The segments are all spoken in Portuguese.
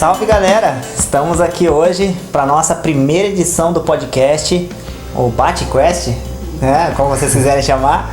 Salve galera! Estamos aqui hoje para nossa primeira edição do podcast, o BatQuest, né? Como vocês quiserem chamar.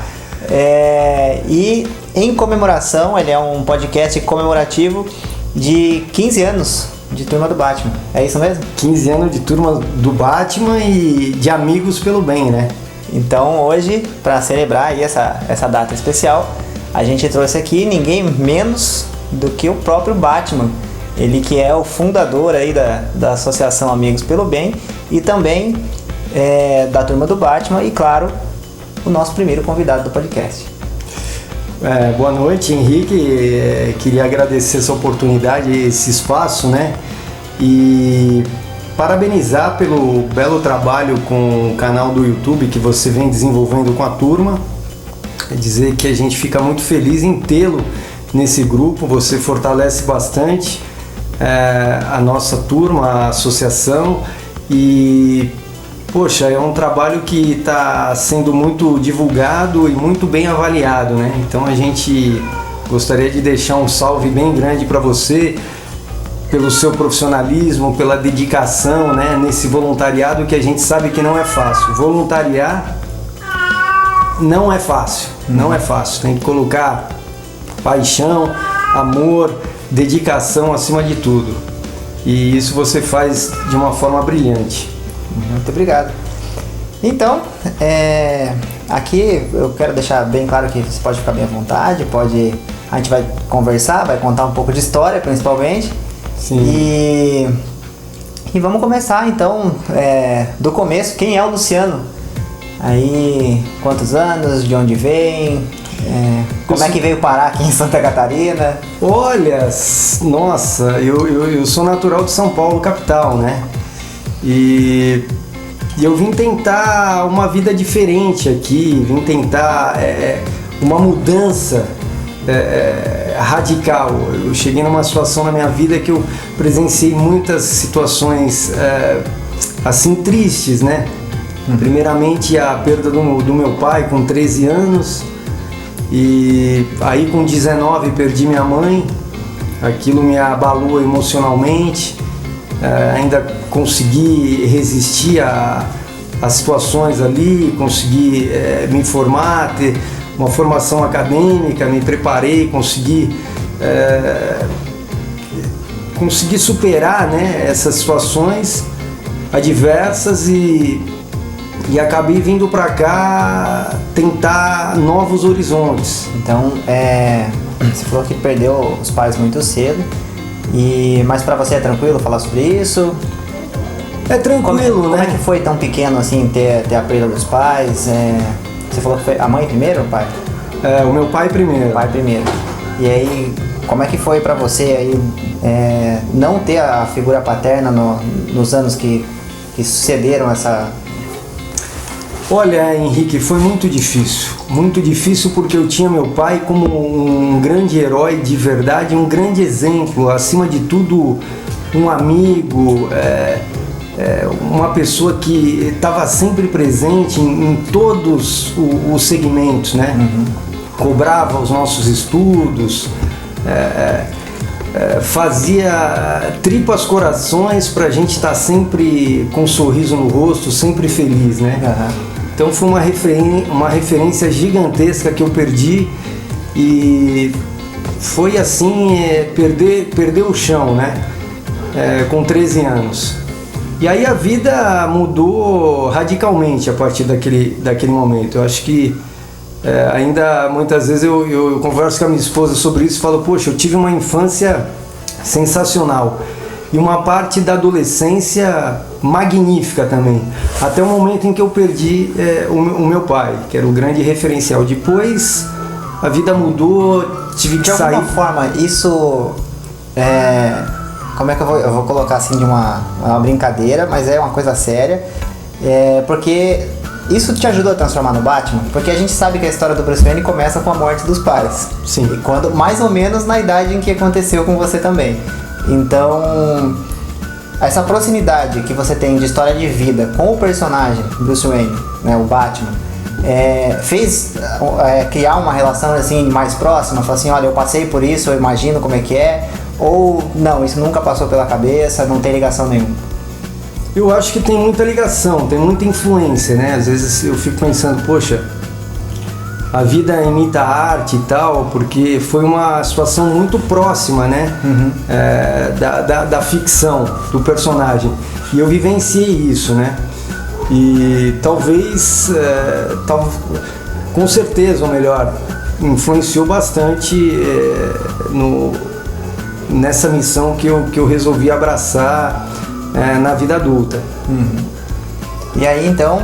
E em comemoração, ele é um podcast comemorativo de 15 anos de Turma do Batman. É isso mesmo? 15 anos de Turma do Batman e de Amigos pelo Bem, né? Então hoje, para celebrar aí essa data especial, a gente trouxe aqui ninguém menos do que o próprio Batman. Ele que é o fundador aí da Associação Amigos pelo Bem e também da Turma do Batman e, claro, o nosso primeiro convidado do podcast. Boa noite, Henrique. Queria agradecer essa oportunidade, esse espaço, né? E parabenizar pelo belo trabalho com o canal do YouTube que você vem desenvolvendo com a turma. Dizer que a gente fica muito feliz em tê-lo nesse grupo, você fortalece bastante a nossa turma, a associação e, poxa, é um trabalho que está sendo muito divulgado e muito bem avaliado, né? Então a gente gostaria de deixar um salve bem grande para você pelo seu profissionalismo, pela dedicação, né, nesse voluntariado que a gente sabe que não é fácil. Voluntariar não é fácil, não é fácil. Tem que colocar paixão, amor, dedicação acima de tudo. E isso você faz de uma forma brilhante. Muito obrigado. Então, aqui eu quero deixar bem claro que você pode ficar bem à vontade, a gente vai conversar, vai contar um pouco de história principalmente. Sim. E vamos começar então do começo. Quem é o Luciano? Aí, quantos anos, de onde vem, como é que veio parar aqui em Santa Catarina? Olha, nossa, eu sou natural de São Paulo, capital, né? E eu vim tentar uma vida diferente aqui, vim tentar uma mudança radical. Eu cheguei numa situação na minha vida que eu presenciei muitas situações assim tristes, né? Primeiramente a perda do meu pai com 13 anos e aí com 19 perdi minha mãe. Aquilo me abalou emocionalmente. Ainda consegui resistir às situações ali, consegui me formar, ter uma formação acadêmica, me preparei, consegui superar, né, essas situações adversas e acabei vindo para cá tentar novos horizontes. Então, você falou que perdeu os pais muito cedo, mas para você é tranquilo falar sobre isso? É tranquilo, como né? Como é que foi tão pequeno assim ter a perda dos pais? Você falou que foi a mãe primeiro ou o pai? O meu pai primeiro. O pai primeiro. E aí, como é que foi para você aí não ter a figura paterna nos anos que sucederam essa... Olha, Henrique, foi muito difícil porque eu tinha meu pai como um grande herói de verdade, um grande exemplo, acima de tudo um amigo, uma pessoa que estava sempre presente em todos os segmentos, né? Cobrava os nossos estudos, fazia tripas corações para a gente estar sempre com um sorriso no rosto, sempre feliz, né? Então foi uma referência gigantesca que eu perdi e foi assim, perder o chão, né? Com 13 anos. E aí a vida mudou radicalmente a partir daquele momento. Eu acho que ainda muitas vezes eu converso com a minha esposa sobre isso e falo, poxa, eu tive uma infância sensacional e uma parte da adolescência magnífica também, até o momento em que eu perdi o meu pai, que era o grande referencial. Depois a vida mudou, tive que sair. De alguma forma, isso como é que eu vou colocar assim de uma brincadeira, mas é uma coisa séria, porque isso te ajudou a transformar no Batman? Porque a gente sabe que a história do Bruce Wayne começa com a morte dos pais. Sim. E quando, mais ou menos na idade em que aconteceu com você também. Então, essa proximidade que você tem de história de vida com o personagem Bruce Wayne, né, o Batman, fez criar uma relação assim mais próxima? Falar assim, olha, eu passei por isso, eu imagino como é que é. Ou não, isso nunca passou pela cabeça, não tem ligação nenhuma? Eu acho que tem muita ligação, tem muita influência, né? Às vezes eu fico pensando, poxa, a vida imita a arte e tal, porque foi uma situação muito próxima, né? Da ficção, do personagem. E eu vivenciei isso, né? E talvez, com certeza, ou melhor, influenciou bastante nessa missão que eu resolvi abraçar na vida adulta. E aí então,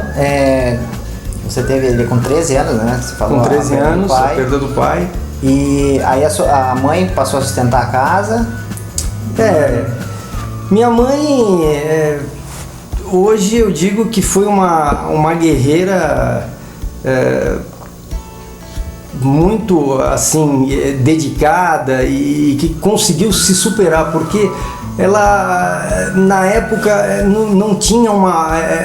você teve ele com 13 anos, né? Você falou, com 13 anos, a perda do pai. E aí a mãe passou a sustentar a casa? Minha mãe, hoje eu digo que foi uma guerreira muito assim dedicada e que conseguiu se superar, porque ela na época não tinha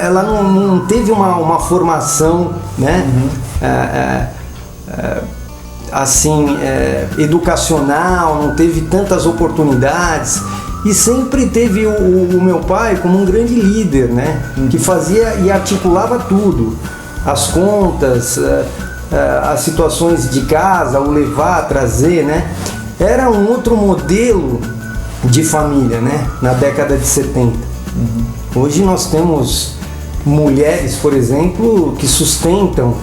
ela não teve uma formação, né? Assim, educacional, não teve tantas oportunidades e sempre teve o meu pai como um grande líder, né? Que fazia e articulava tudo, as contas, as situações de casa, o levar, trazer, né? Era um outro modelo de família, né? Na década de 70. Hoje nós temos mulheres, por exemplo, que sustentam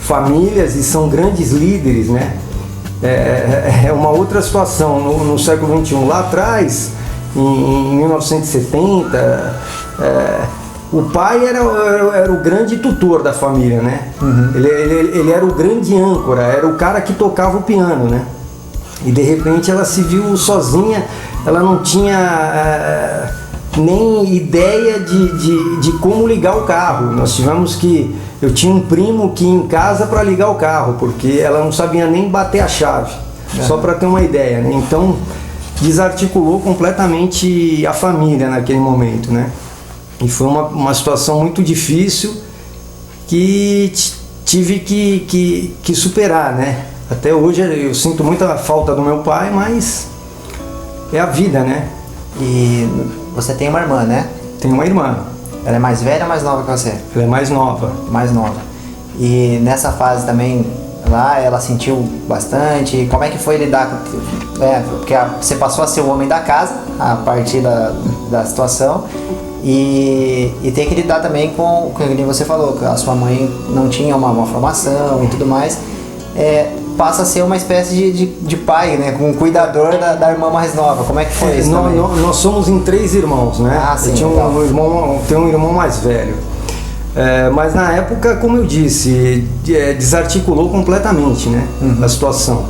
famílias e são grandes líderes, né? É uma outra situação. No século XXI, lá atrás, em 1970, o pai era o grande tutor da família, né? Ele era o grande âncora, era o cara que tocava o piano, né? E de repente ela se viu sozinha, ela não tinha nem ideia de como ligar o carro. Eu tinha um primo que ia em casa para ligar o carro, porque ela não sabia nem bater a chave, só para ter uma ideia, né? Então desarticulou completamente a família naquele momento, né? E foi uma situação muito difícil que tive que superar, né? Até hoje eu sinto muita falta do meu pai, mas é a vida, né? E você tem uma irmã, né? Tenho uma irmã. Ela é mais velha ou mais nova que você? Ela é mais nova. Mais nova. E nessa fase também, lá, ela sentiu bastante. Como é que foi lidar com... porque você passou a ser o homem da casa, a partir da situação. E tem que lidar também com o que você falou, que a sua mãe não tinha uma formação e tudo mais. Passa a ser uma espécie de pai, né? Com um cuidador da irmã mais nova. Como é que foi isso também? Nós somos em 3 irmãos, né? Ah, sim, eu tenho um irmão mais velho. Mas na época, como eu disse, desarticulou completamente, né? A situação.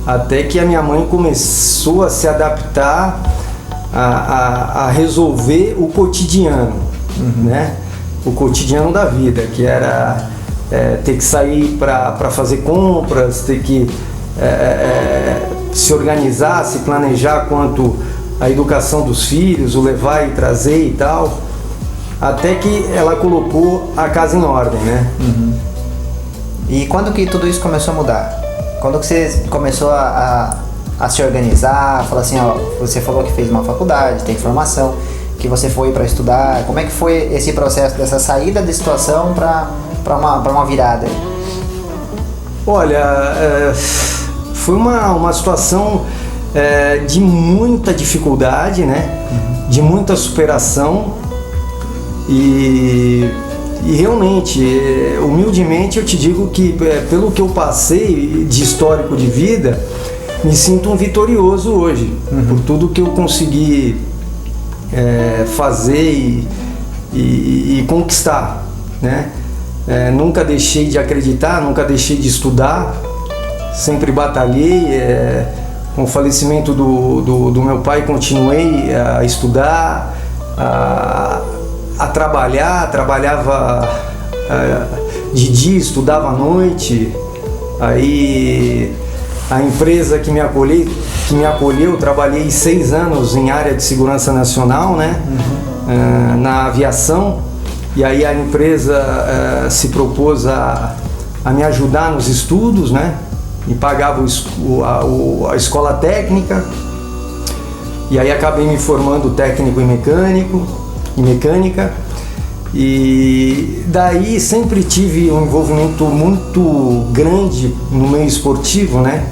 Até que a minha mãe começou a se adaptar a resolver o cotidiano, né? O cotidiano da vida, que era ter que sair para fazer compras, ter que se organizar, se planejar quanto à educação dos filhos, o levar e trazer e tal, até que ela colocou a casa em ordem, né? E quando que tudo isso começou a mudar? Quando que você começou a se organizar, falar assim, ó, você falou que fez uma faculdade, tem formação, que você foi para estudar, como é que foi esse processo dessa saída de situação para uma virada? Olha, foi uma situação de muita dificuldade, né? De muita superação e realmente, humildemente eu te digo que pelo que eu passei de histórico de vida, me sinto um vitorioso hoje, por tudo que eu consegui fazer e conquistar, né? Nunca deixei de acreditar, nunca deixei de estudar, sempre batalhei. Com o falecimento do meu pai, continuei a estudar, a trabalhar, trabalhava de dia, estudava à noite. Aí a empresa que me acolheu, trabalhei 6 anos em área de segurança nacional, né? Na aviação, e aí a empresa se propôs a me ajudar nos estudos, né? E pagava a escola técnica. E aí acabei me formando técnico em mecânica. E daí sempre tive um envolvimento muito grande no meio esportivo, né?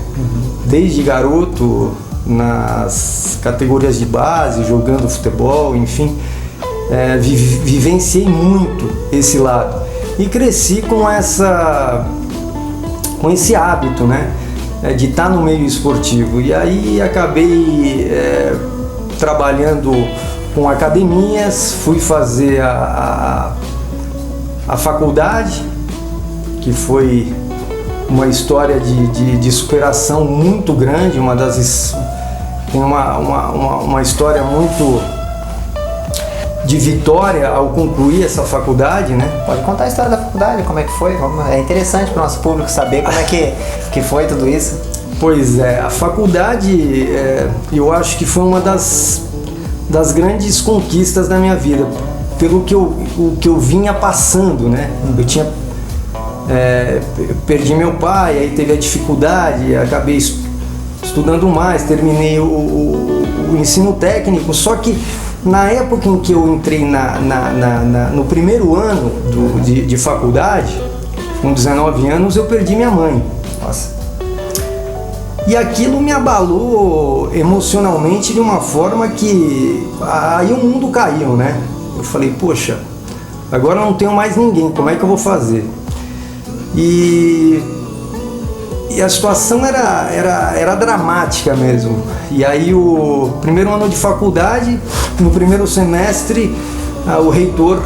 Desde garoto, nas categorias de base, jogando futebol, enfim. Vivenciei muito esse lado. E cresci com esse hábito, né? De estar no meio esportivo. E aí acabei trabalhando com academias, fui fazer a faculdade, que foi uma história de superação muito grande, tem uma história muito de vitória ao concluir essa faculdade, né? Pode contar a história da faculdade, como é que foi? É interessante para o nosso público saber como é que foi tudo isso. Pois é, a faculdade eu acho que foi uma das grandes conquistas da minha vida, pelo que eu vinha passando, né? Eu perdi meu pai, aí teve a dificuldade, acabei estudando mais, terminei o ensino técnico, só que na época em que eu entrei no primeiro ano de faculdade, com 19 anos, eu perdi minha mãe. Nossa. E aquilo me abalou emocionalmente de uma forma que aí o mundo caiu, né? Eu falei, poxa, agora eu não tenho mais ninguém, como é que eu vou fazer? E a situação era dramática mesmo. E aí o primeiro ano de faculdade, no primeiro semestre, o reitor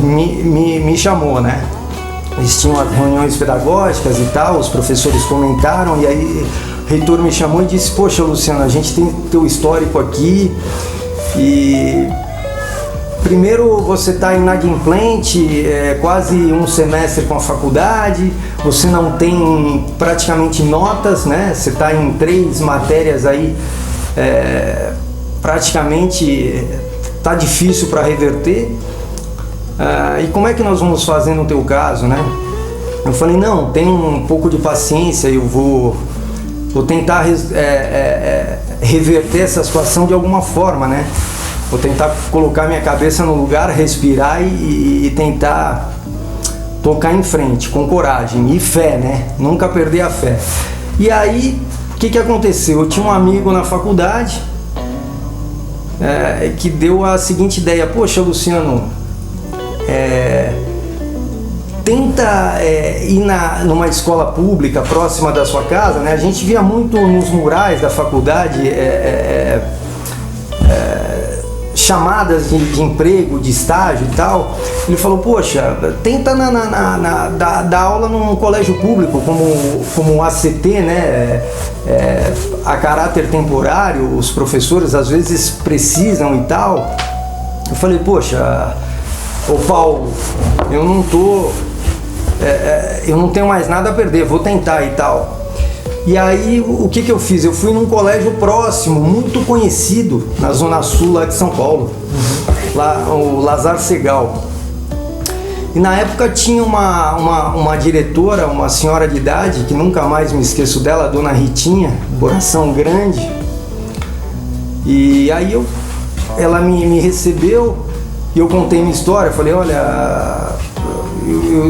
me chamou, né? Eles tinham as reuniões pedagógicas e tal, os professores comentaram, e aí o reitor me chamou e disse, poxa, Luciano, a gente tem teu histórico aqui e primeiro você está inadimplente, quase um semestre com a faculdade, você não tem praticamente notas, né? Você está em 3 matérias aí, praticamente está difícil para reverter. E como é que nós vamos fazer no teu caso, né? Eu falei, não, tem um pouco de paciência, eu vou tentar reverter essa situação de alguma forma, né? Vou tentar colocar minha cabeça no lugar, respirar e tentar tocar em frente, com coragem e fé, né? Nunca perder a fé. E aí, o que aconteceu? Eu tinha um amigo na faculdade que deu a seguinte ideia, poxa, Luciano, tenta ir numa escola pública próxima da sua casa, né? A gente via muito nos murais da faculdade chamadas de emprego, de estágio e tal. Ele falou, poxa, tenta dar aula num colégio público como ACT, né? A caráter temporário, os professores às vezes precisam e tal. Eu falei, poxa, ô Paulo, eu não tenho mais nada a perder, vou tentar e tal. E aí o que eu fiz? Eu fui num colégio próximo, muito conhecido, na Zona Sul lá de São Paulo, lá o Lazar Segal. E na época tinha uma diretora, uma senhora de idade, que nunca mais me esqueço dela, a dona Ritinha, coração grande. E aí ela me recebeu e eu contei minha história, falei, olha,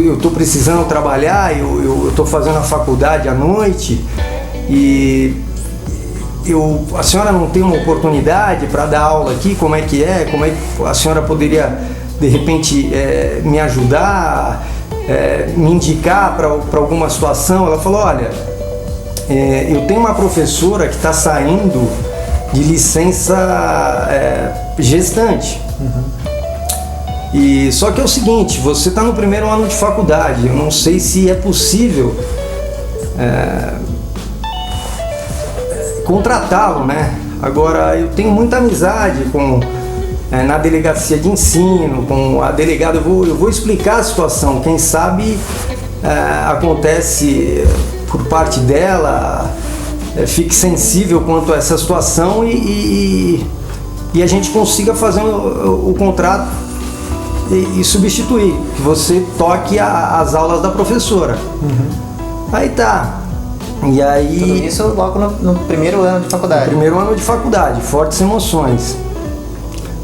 eu tô precisando trabalhar, eu tô fazendo a faculdade à noite e a senhora não tem uma oportunidade para dar aula aqui, como é que a senhora poderia de repente me ajudar, me indicar para alguma situação? Ela falou, olha, eu tenho uma professora que está saindo de licença gestante. E só que é o seguinte, você está no primeiro ano de faculdade, eu não sei se é possível contratá-lo, né? Agora, eu tenho muita amizade na delegacia de ensino, com a delegada, eu vou explicar a situação, quem sabe acontece por parte dela, fique sensível quanto a essa situação e a gente consiga fazer o contrato e substituir, que você toque as aulas da professora. Aí tá. E aí... Tudo isso logo no primeiro ano de faculdade. No primeiro ano de faculdade, fortes emoções.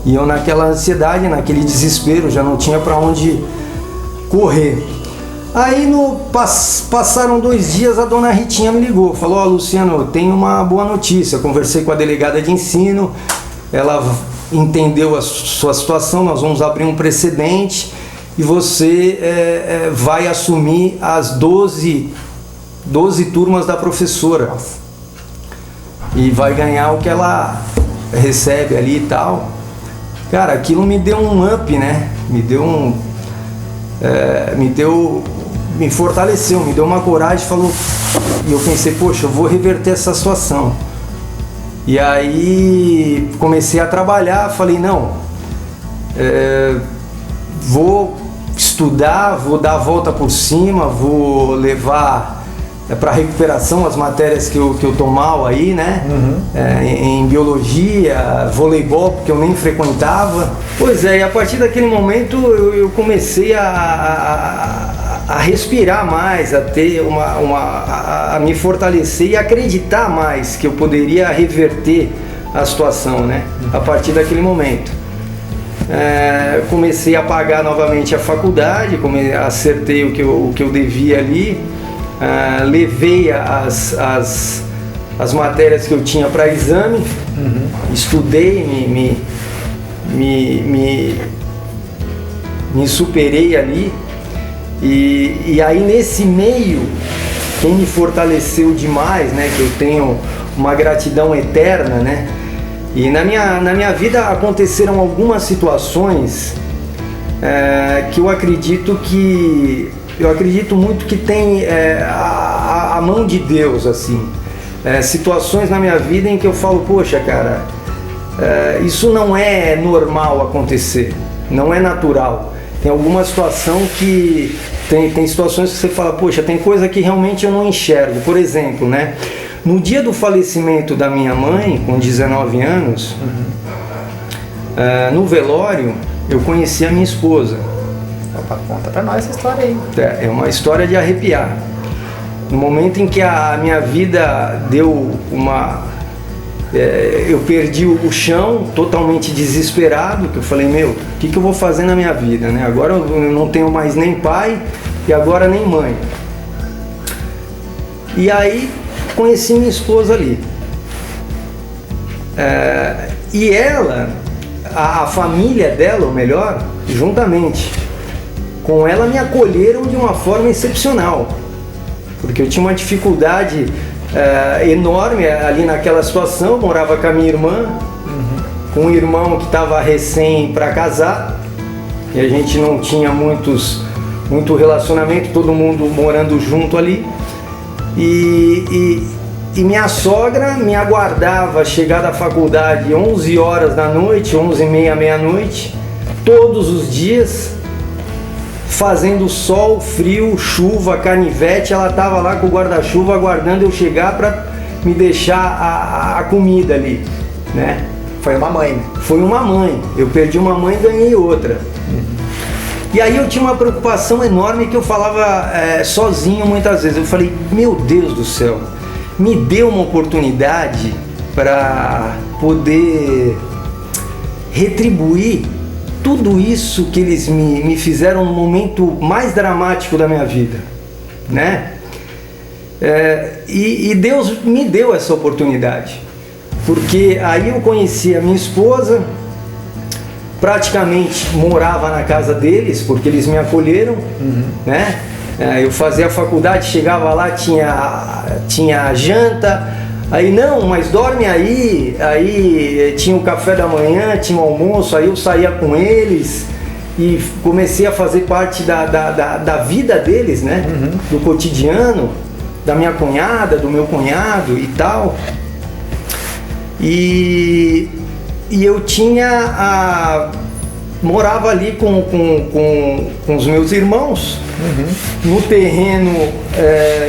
E eu naquela ansiedade, naquele desespero, já não tinha para onde correr. Aí passaram 2 dias, a dona Ritinha me ligou, falou: ó, Luciano, eu tenho uma boa notícia. Eu conversei com a delegada de ensino, ela entendeu a sua situação, nós vamos abrir um precedente e você vai assumir as 12 turmas da professora. Nossa. E vai ganhar o que ela recebe ali e tal. Cara, aquilo me deu um up, né? Me fortaleceu, me deu uma coragem, e eu pensei, poxa, eu vou reverter essa situação. E aí comecei a trabalhar, falei, não, vou estudar, vou dar a volta por cima, vou levar para recuperação as matérias que eu tô mal aí, né? Em biologia, voleibol, porque eu nem frequentava. Pois é, e a partir daquele momento eu comecei a respirar mais, a ter a me fortalecer e acreditar mais que eu poderia reverter a situação, né? A partir daquele momento. Comecei a pagar novamente a faculdade, acertei o que eu devia ali, levei as matérias que eu tinha para exame, estudei, me superei ali. E aí nesse meio, quem me fortaleceu demais, né, que eu tenho uma gratidão eterna, né, e na minha vida aconteceram algumas situações que eu acredito muito que tem a mão de Deus, assim, situações na minha vida em que eu falo, poxa, cara, isso não é normal acontecer, não é natural. Tem alguma situação que tem situações que você fala, poxa, tem coisa que realmente eu não enxergo. Por exemplo, né? No dia do falecimento da minha mãe, com 19 anos, no velório, eu conheci a minha esposa. Opa, conta pra nós essa história aí. É uma história de arrepiar. No momento em que a minha vida deu eu perdi o chão, totalmente desesperado, que eu falei, meu, o que eu vou fazer na minha vida, né? Agora eu não tenho mais nem pai e agora nem mãe. E aí conheci minha esposa ali. E ela, a família dela, ou melhor, juntamente com ela, me acolheram de uma forma excepcional, porque eu tinha uma dificuldade enorme ali naquela situação. Eu morava com a minha irmã, com um irmão que estava recém para casar, e a gente não tinha muito relacionamento, todo mundo morando junto ali, e minha sogra me aguardava chegar da faculdade 11 horas da noite, 11h30, meia-noite, todos os dias, fazendo sol, frio, chuva, canivete. Ela estava lá com o guarda-chuva aguardando eu chegar para me deixar a comida ali, né? Foi uma mãe. Foi uma mãe. Eu perdi uma mãe e ganhei outra. E aí eu tinha uma preocupação enorme que eu falava sozinho muitas vezes. Eu falei, meu Deus do céu, me dê uma oportunidade para poder retribuir tudo isso que eles me fizeram no momento mais dramático da minha vida, né? E Deus me deu essa oportunidade, porque aí eu conheci a minha esposa, praticamente morava na casa deles, porque eles me acolheram, né? Eu fazia a faculdade, chegava lá, tinha janta. Aí, não, mas dorme aí tinha o café da manhã, tinha o almoço, aí eu saía com eles e comecei a fazer parte da vida deles, né? Do cotidiano, da minha cunhada, do meu cunhado e tal. E eu morava ali com os meus irmãos, no terreno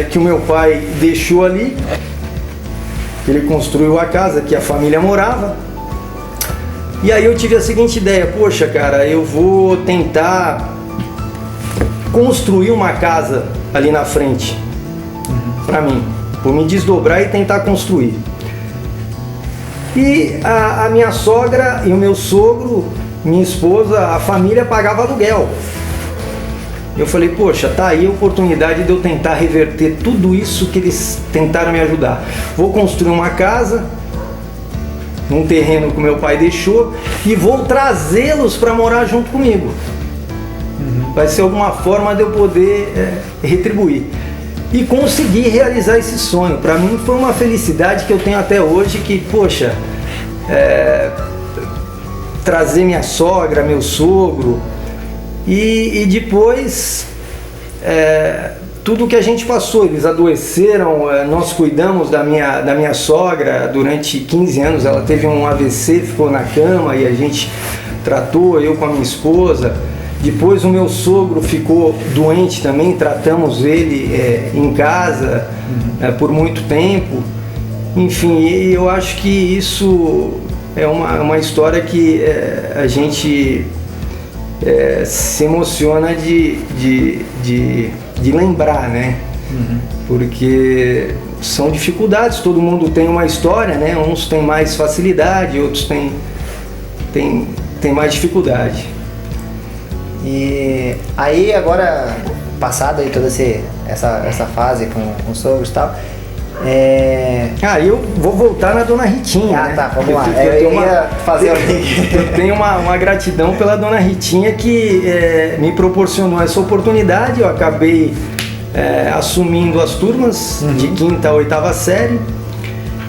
que o meu pai deixou ali. Ele construiu a casa que a família morava. E aí eu tive a seguinte ideia, poxa, cara, eu vou tentar construir uma casa ali na frente, pra mim. Vou me desdobrar e tentar construir. E a minha sogra e o meu sogro, minha esposa, a família pagava aluguel. Eu falei, poxa, tá aí a oportunidade de eu tentar reverter tudo isso que eles tentaram me ajudar. Vou construir uma casa num terreno que meu pai deixou e vou trazê-los para morar junto comigo. Vai ser alguma forma de eu poder retribuir. E consegui realizar esse sonho. Para mim foi uma felicidade que eu tenho até hoje, que, poxa, trazer minha sogra, meu sogro, e depois tudo que a gente passou, eles adoeceram, nós cuidamos da minha sogra durante 15 anos, ela teve um AVC, ficou na cama e a gente tratou, eu com a minha esposa. Depois o meu sogro ficou doente também, tratamos ele em casa por muito tempo. Enfim, eu acho que isso é uma história que a gente se emociona de lembrar, né? Porque são dificuldades, todo mundo tem uma história, né? Uns têm mais facilidade, outros têm mais dificuldade. E aí agora, passado aí toda essa fase com os sogros e tal, eu vou voltar na Dona Ritinha, né? Tá, vamos lá. Eu tenho uma gratidão pela Dona Ritinha que me proporcionou essa oportunidade. Eu acabei assumindo as turmas de 5ª a 8ª série.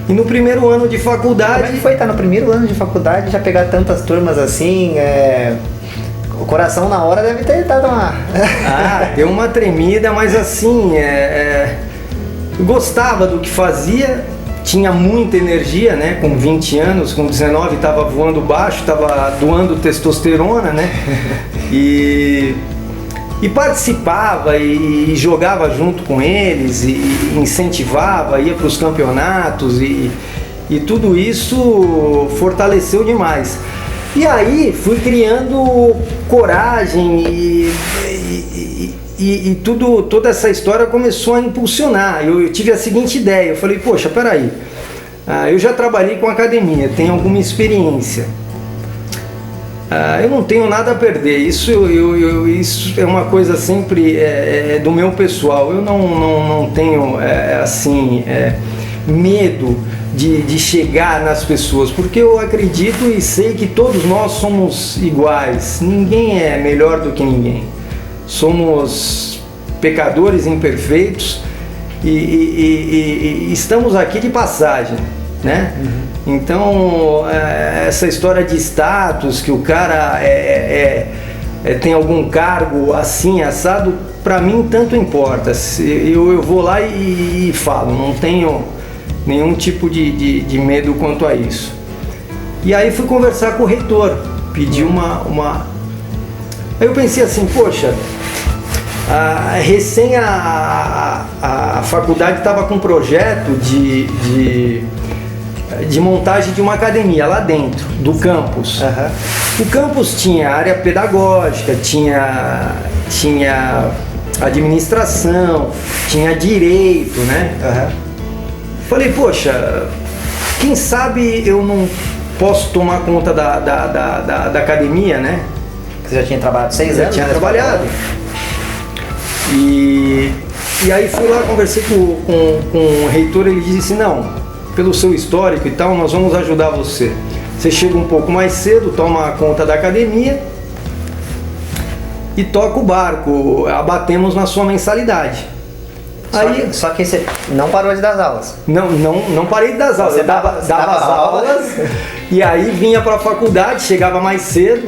E no primeiro ano de faculdade... Como é que foi estar no primeiro ano de faculdade já pegar tantas turmas assim? O coração na hora deve ter dado uma... deu uma tremida, mas assim, eu gostava do que fazia, tinha muita energia, né? Com 20 anos, com 19 estava voando baixo, estava doando testosterona, né? E participava e jogava junto com eles, e incentivava, ia para os campeonatos, e tudo isso fortaleceu demais. E aí fui criando coragem e toda essa história começou a impulsionar. Eu tive a seguinte ideia, eu falei, poxa, peraí, eu já trabalhei com academia, tenho alguma experiência, eu não tenho nada a perder, isso é uma coisa sempre do meu pessoal, eu não tenho medo de chegar nas pessoas, porque eu acredito e sei que todos nós somos iguais, ninguém é melhor do que ninguém, somos pecadores imperfeitos e estamos aqui de passagem, né? Então essa história de status, que o cara tem algum cargo assim, assado, para mim tanto importa, eu vou lá e falo, não tenho nenhum tipo de medo quanto a isso. E aí fui conversar com o reitor, pedi uma... Aí eu pensei assim, poxa, recém a faculdade estava com um projeto de montagem de uma academia lá dentro do campus. O campus tinha área pedagógica, tinha administração, tinha direito, né? Falei, poxa, quem sabe eu não posso tomar conta da academia, né? Você já tinha trabalhado 6 anos? Já tinha trabalhado. E aí fui lá, conversei com o reitor, ele disse, não, pelo seu histórico e tal, nós vamos ajudar você. Você chega um pouco mais cedo, toma conta da academia e toca o barco, abatemos na sua mensalidade. Só que você não parou de dar as aulas? Não parei de dar as aulas. Você eu dava as aulas e aí vinha para a faculdade, chegava mais cedo.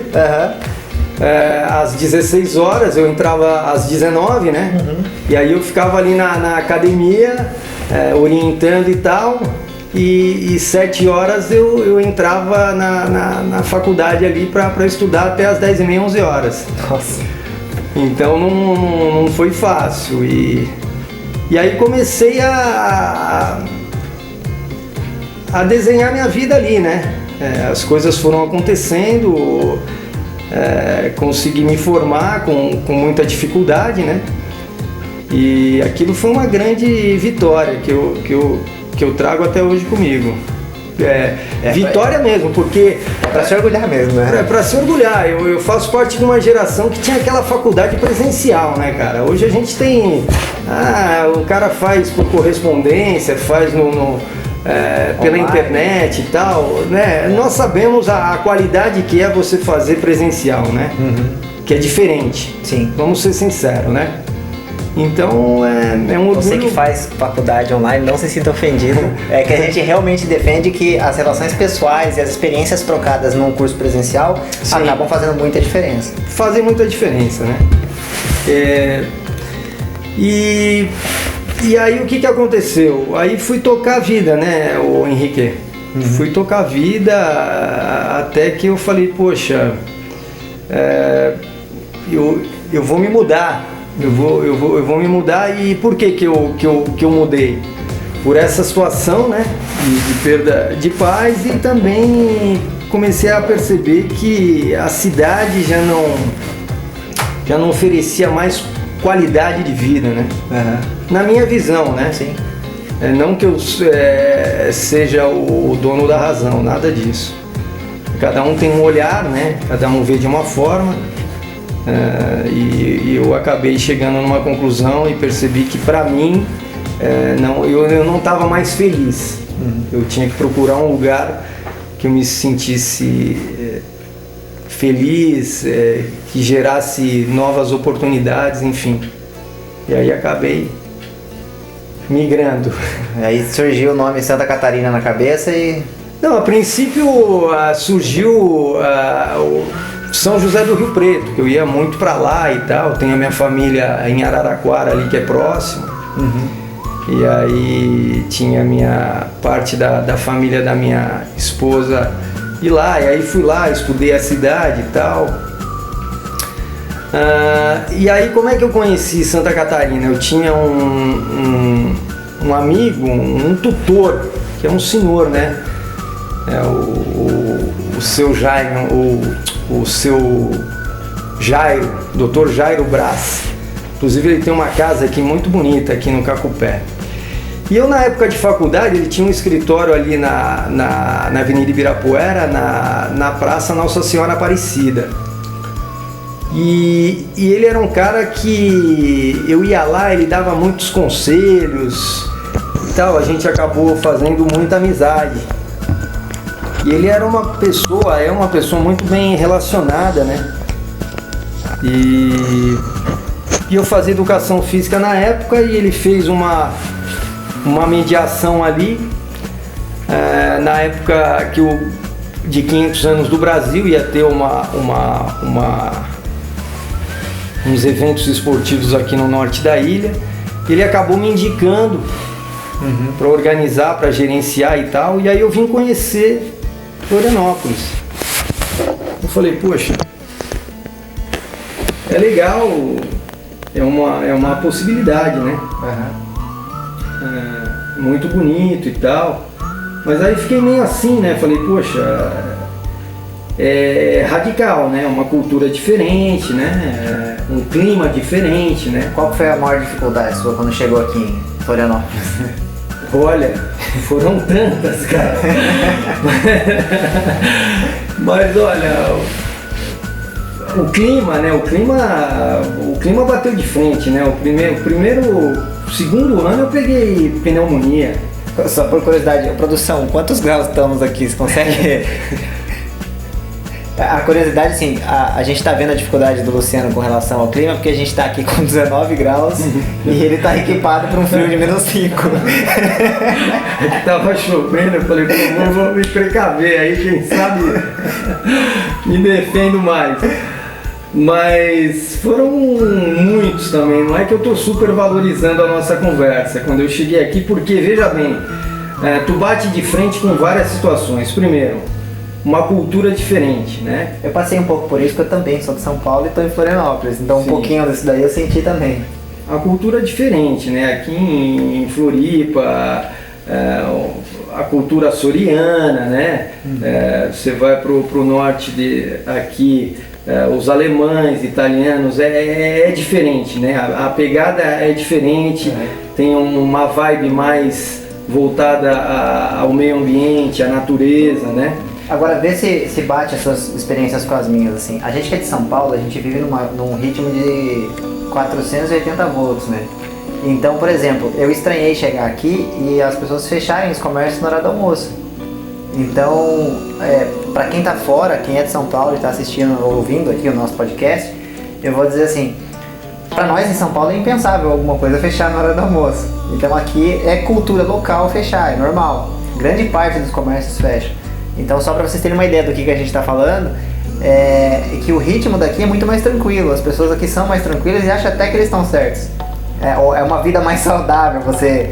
Às 16 horas, eu entrava às 19, né? E aí eu ficava ali na academia, orientando e tal. E 7 horas eu entrava na faculdade ali para estudar até as 10h30, 11 horas. Nossa. Então não foi fácil. E aí comecei a desenhar minha vida ali, né? As coisas foram acontecendo, consegui me formar com muita dificuldade, né? E aquilo foi uma grande vitória que eu trago até hoje comigo. Vitória mesmo, porque... É pra se orgulhar mesmo, né? É pra se orgulhar. Eu faço parte de uma geração que tinha aquela faculdade presencial, né, cara? Hoje a gente tem... o cara faz por correspondência, faz pela internet e tal, né? Nós sabemos a qualidade que é você fazer presencial, né? Que é diferente. Sim. Vamos ser sinceros, né? Então é um orgulho. Você que faz faculdade online, não se sinta ofendido. É que a gente realmente defende que as relações pessoais e as experiências trocadas num curso presencial acabam fazendo muita diferença. Fazem muita diferença, né? E aí o que aconteceu? Aí fui tocar a vida, né, o Henrique? Fui tocar a vida até que eu falei, poxa, eu vou me mudar. Eu vou me mudar. E por que eu mudei? Por essa situação, né, de perda de pais, e também comecei a perceber que a cidade já não oferecia mais qualidade de vida, né? Na minha visão, né? Sim. Não que eu seja o dono da razão, nada disso. Cada um tem um olhar, né? Cada um vê de uma forma. E eu acabei chegando numa conclusão e percebi que para mim eu não estava mais feliz. Eu tinha que procurar um lugar que eu me sentisse feliz, que gerasse novas oportunidades, enfim. E aí acabei migrando. Aí surgiu o nome Santa Catarina na cabeça e... Não, a princípio surgiu o São José do Rio Preto, que eu ia muito para lá e tal. Tenho a minha família em Araraquara ali, que é próximo. E aí tinha a minha parte da família da minha esposa e lá. E aí fui lá, estudei a cidade e tal. E aí como é que eu conheci Santa Catarina? Eu tinha um amigo, um tutor, que é um senhor, né? O seu Jairo, o seu Jairo, Dr. Jairo Brás. Inclusive ele tem uma casa aqui muito bonita aqui no Cacupé. E eu, na época de faculdade, ele tinha um escritório ali na Avenida Ibirapuera, na Praça Nossa Senhora Aparecida. E ele era um cara que eu ia lá, ele dava muitos conselhos e tal, a gente acabou fazendo muita amizade. E ele era uma pessoa muito bem relacionada, né? E eu fazia educação física na época e ele fez uma mediação ali, na época de 500 anos do Brasil, ia ter uns eventos esportivos aqui no norte da ilha. Ele acabou me indicando para organizar, para gerenciar e tal, e aí eu vim conhecer Florianópolis. Eu falei, poxa, é legal, é uma possibilidade, né? Muito bonito e tal, mas aí fiquei meio assim, né? Falei, poxa, é radical, né? Uma cultura diferente, né? Um clima diferente, né? Qual foi a maior dificuldade sua quando chegou aqui em Florianópolis? Olha, foram tantas, cara. Mas olha, o clima, né? O clima bateu de frente, né? O segundo ano eu peguei pneumonia. Só por curiosidade, produção, quantos graus estamos aqui? Você consegue... A curiosidade, assim, a gente tá vendo a dificuldade do Luciano com relação ao clima, porque a gente tá aqui com 19 graus e ele tá equipado para um frio de -5. É que tava chovendo, eu falei, pô, vou me precaver aí, quem sabe me defendo mais. Mas foram muitos também, não é que eu tô super valorizando a nossa conversa quando eu cheguei aqui, porque veja bem, tu bate de frente com várias situações. Primeiro, uma cultura diferente, né? Eu passei um pouco por isso, porque eu também sou de São Paulo e estou em Florianópolis, então Sim. Um pouquinho disso daí eu senti também. A cultura é diferente, né? Aqui em Floripa, a cultura açoriana, né? Você vai pro norte aqui, os alemães, italianos, é diferente, né? A pegada é diferente, tem uma vibe mais voltada ao meio ambiente, à natureza, né? Agora, vê se bate as suas experiências com as minhas, assim. A gente que é de São Paulo, a gente vive num ritmo de 480 volts, né? Então, por exemplo, eu estranhei chegar aqui e as pessoas fecharem os comércios na hora do almoço. Então, para quem tá fora, quem é de São Paulo e tá assistindo ou ouvindo aqui o nosso podcast, eu vou dizer assim, para nós em São Paulo é impensável alguma coisa fechar na hora do almoço. Então aqui é cultura local fechar, é normal. Grande parte dos comércios fecha. Então, só para vocês terem uma ideia do que a gente está falando, é que o ritmo daqui é muito mais tranquilo. As pessoas aqui são mais tranquilas e acham até que eles estão certos. É uma vida mais saudável, você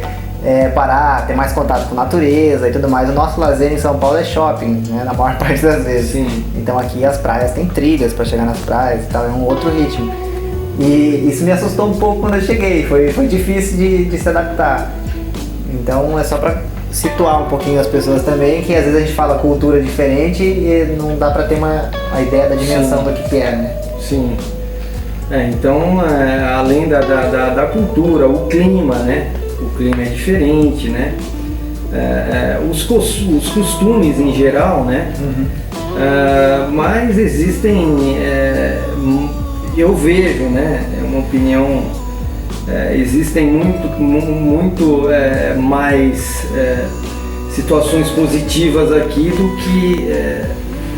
parar, ter mais contato com a natureza e tudo mais. O nosso lazer em São Paulo é shopping, né, na maior parte das vezes. Sim. Então aqui as praias têm trilhas para chegar nas praias e tal, é um outro ritmo. E isso me assustou um pouco quando eu cheguei, foi difícil de se adaptar. Então é só para situar um pouquinho as pessoas também, que às vezes a gente fala cultura diferente e não dá para ter uma ideia da dimensão do que é, né? Sim. Então, além da cultura, o clima, né? O clima é diferente, né? Os costumes em geral, né? Mas existem, eu vejo, né? É uma opinião, existem muito mais situações positivas aqui do que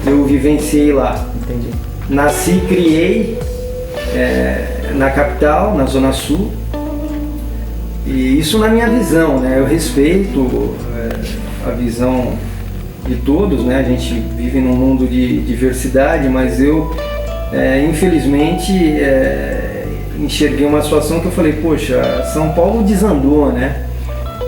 eu vivenciei lá. Entendi. Nasci e criei na capital, na Zona Sul, e isso na minha visão, né? Eu respeito a visão de todos, né? A gente vive num mundo de diversidade, mas eu infelizmente enxerguei uma situação que eu falei, poxa, São Paulo desandou, né?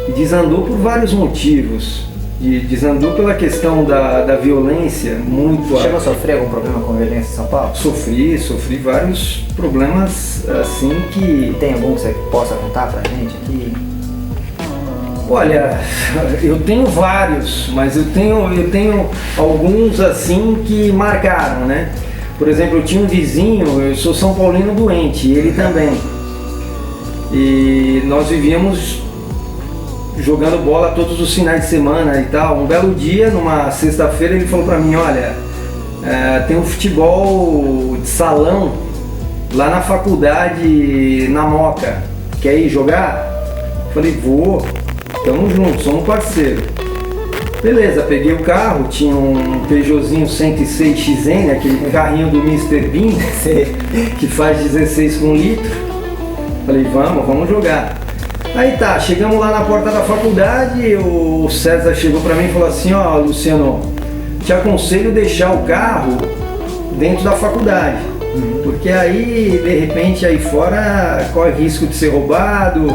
E desandou por vários motivos. Desandou pela questão da violência muito. Chegou a sofrer algum problema com violência em São Paulo? Sofri vários problemas assim que... Tem algum que você possa contar pra gente aqui? Olha, eu tenho vários, mas eu tenho alguns assim que marcaram, né? Por exemplo, eu tinha um vizinho, eu sou São Paulino doente, ele também. E nós vivíamos jogando bola todos os finais de semana e tal. Um belo dia, numa sexta-feira, ele falou pra mim, olha, tem um futebol de salão lá na faculdade, na Moca, quer ir jogar? Falei, vou, tamo junto, somos parceiro. Beleza, peguei o carro, tinha um Peugeotzinho 106XN, aquele carrinho do Mr. Bean, que faz 16 com litro. Falei, vamos jogar. Aí tá, chegamos lá na porta da faculdade, o César chegou pra mim e falou assim, ó, Luciano, te aconselho deixar o carro dentro da faculdade, porque aí, de repente, aí fora corre risco de ser roubado,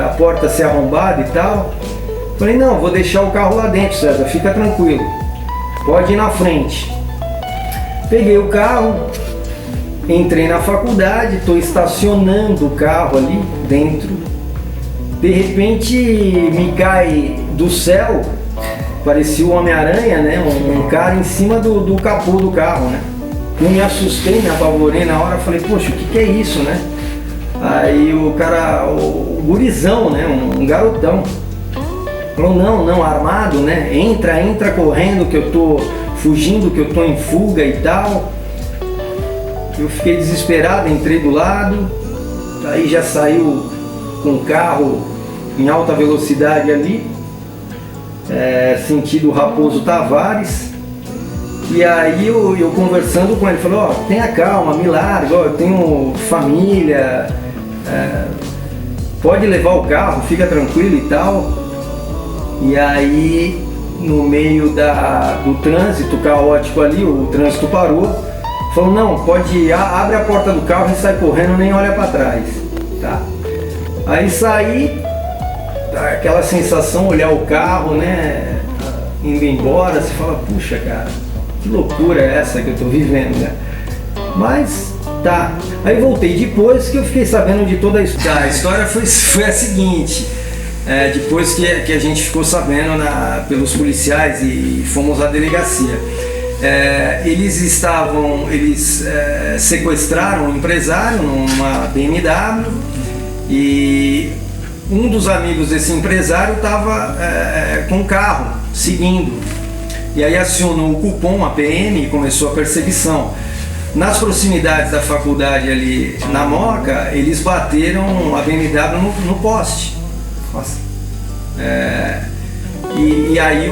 a porta ser arrombada e tal. Falei, não, vou deixar o carro lá dentro, César, fica tranquilo, pode ir na frente. Peguei o carro, entrei na faculdade, estou estacionando o carro ali dentro. De repente me cai do céu, parecia o Homem-Aranha, né? Um cara em cima do capô do carro, né? Eu me assustei, me apavorei na hora, falei, poxa, o que é isso, né? Aí o cara, o gurizão, né? Um garotão, falou, não, armado, né? Entra correndo que eu tô fugindo, que eu tô em fuga e tal. Eu fiquei desesperado, entrei do lado, aí já saiu com o carro em alta velocidade ali, sentido Raposo Tavares. E aí eu conversando com ele, falou, ó, tenha calma, me larga, ó, eu tenho família, pode levar o carro, fica tranquilo e tal. E aí no meio do trânsito caótico ali, o trânsito parou, falou, não, pode, abre a porta do carro e sai correndo, nem olha para trás, tá? Aí saí, aquela sensação, olhar o carro, né, indo embora, você fala, puxa, cara, que loucura é essa que eu tô vivendo, né? Mas, tá. Aí voltei depois que eu fiquei sabendo de toda a história. A história foi a seguinte, depois que a gente ficou sabendo pelos policiais e fomos à delegacia. Eles sequestraram um empresário numa BMW e um dos amigos desse empresário estava com o carro seguindo. E aí acionou o Cupom, a PM, e começou a perseguição. Nas proximidades da faculdade ali na Moca, eles bateram a BMW no poste. Nossa. E aí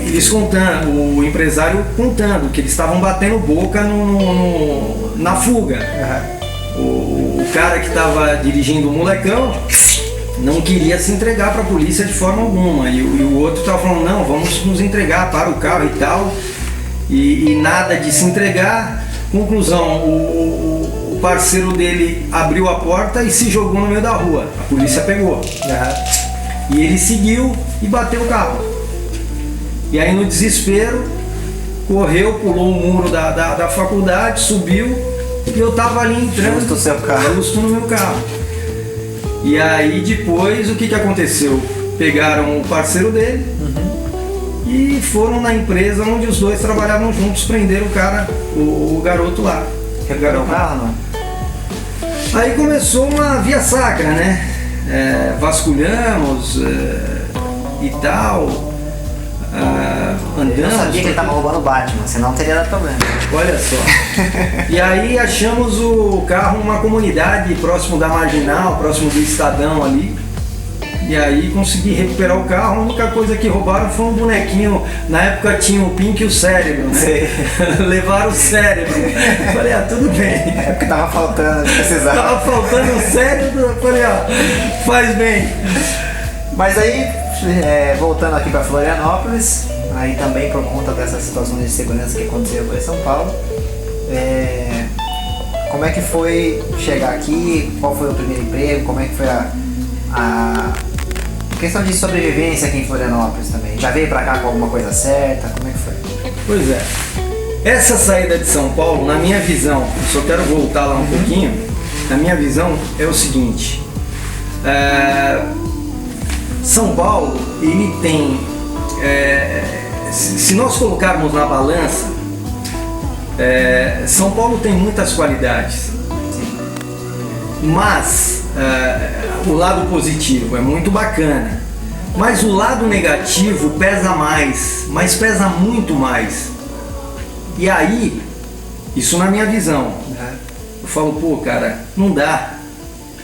eles contando, o empresário contando que eles estavam batendo boca na fuga. O cara que estava dirigindo o molecão não queria se entregar para a polícia de forma alguma. E o outro estava falando, não, vamos nos entregar, para o carro e tal. E nada de se entregar. Conclusão, o parceiro dele abriu a porta e se jogou no meio da rua. A polícia pegou. E ele seguiu e bateu o carro. E aí no desespero, correu, pulou o muro da faculdade, subiu e eu tava ali entrando. Justo o seu carro. Justo no meu carro. E aí depois o que aconteceu? Pegaram o parceiro dele e foram na empresa onde os dois trabalhavam juntos, prenderam o cara, o garoto lá. Recuperaram o carro, não? Aí começou uma via sacra, né? Vasculhamos e tal. Andamos. Eu não sabia que ele estava roubando o Batman, senão teria dado problema. Olha só. E aí achamos o carro numa comunidade próximo da Marginal, próximo do Estadão ali. E aí consegui recuperar o carro. A única coisa que roubaram foi um bonequinho. Na época tinha o Pink e o cérebro, né? Levaram o cérebro. Eu falei, tudo bem. É porque tava faltando, precisava. Tava faltando o cérebro, eu falei, faz bem. Mas aí, voltando aqui para Florianópolis, aí também por conta dessa situação de segurança que aconteceu aqui em São Paulo, como é que foi chegar aqui? Qual foi o primeiro emprego? Como é que foi a questão de sobrevivência aqui em Florianópolis também? Já veio para cá com alguma coisa certa? Como é que foi? Pois é. Essa saída de São Paulo, na minha visão, só quero voltar lá um pouquinho, na minha visão é o seguinte. São Paulo, ele tem, se nós colocarmos na balança, São Paulo tem muitas qualidades, mas o lado positivo é muito bacana, mas o lado negativo pesa mais, mas pesa muito mais. E aí, isso na minha visão, eu falo, pô, cara, não dá,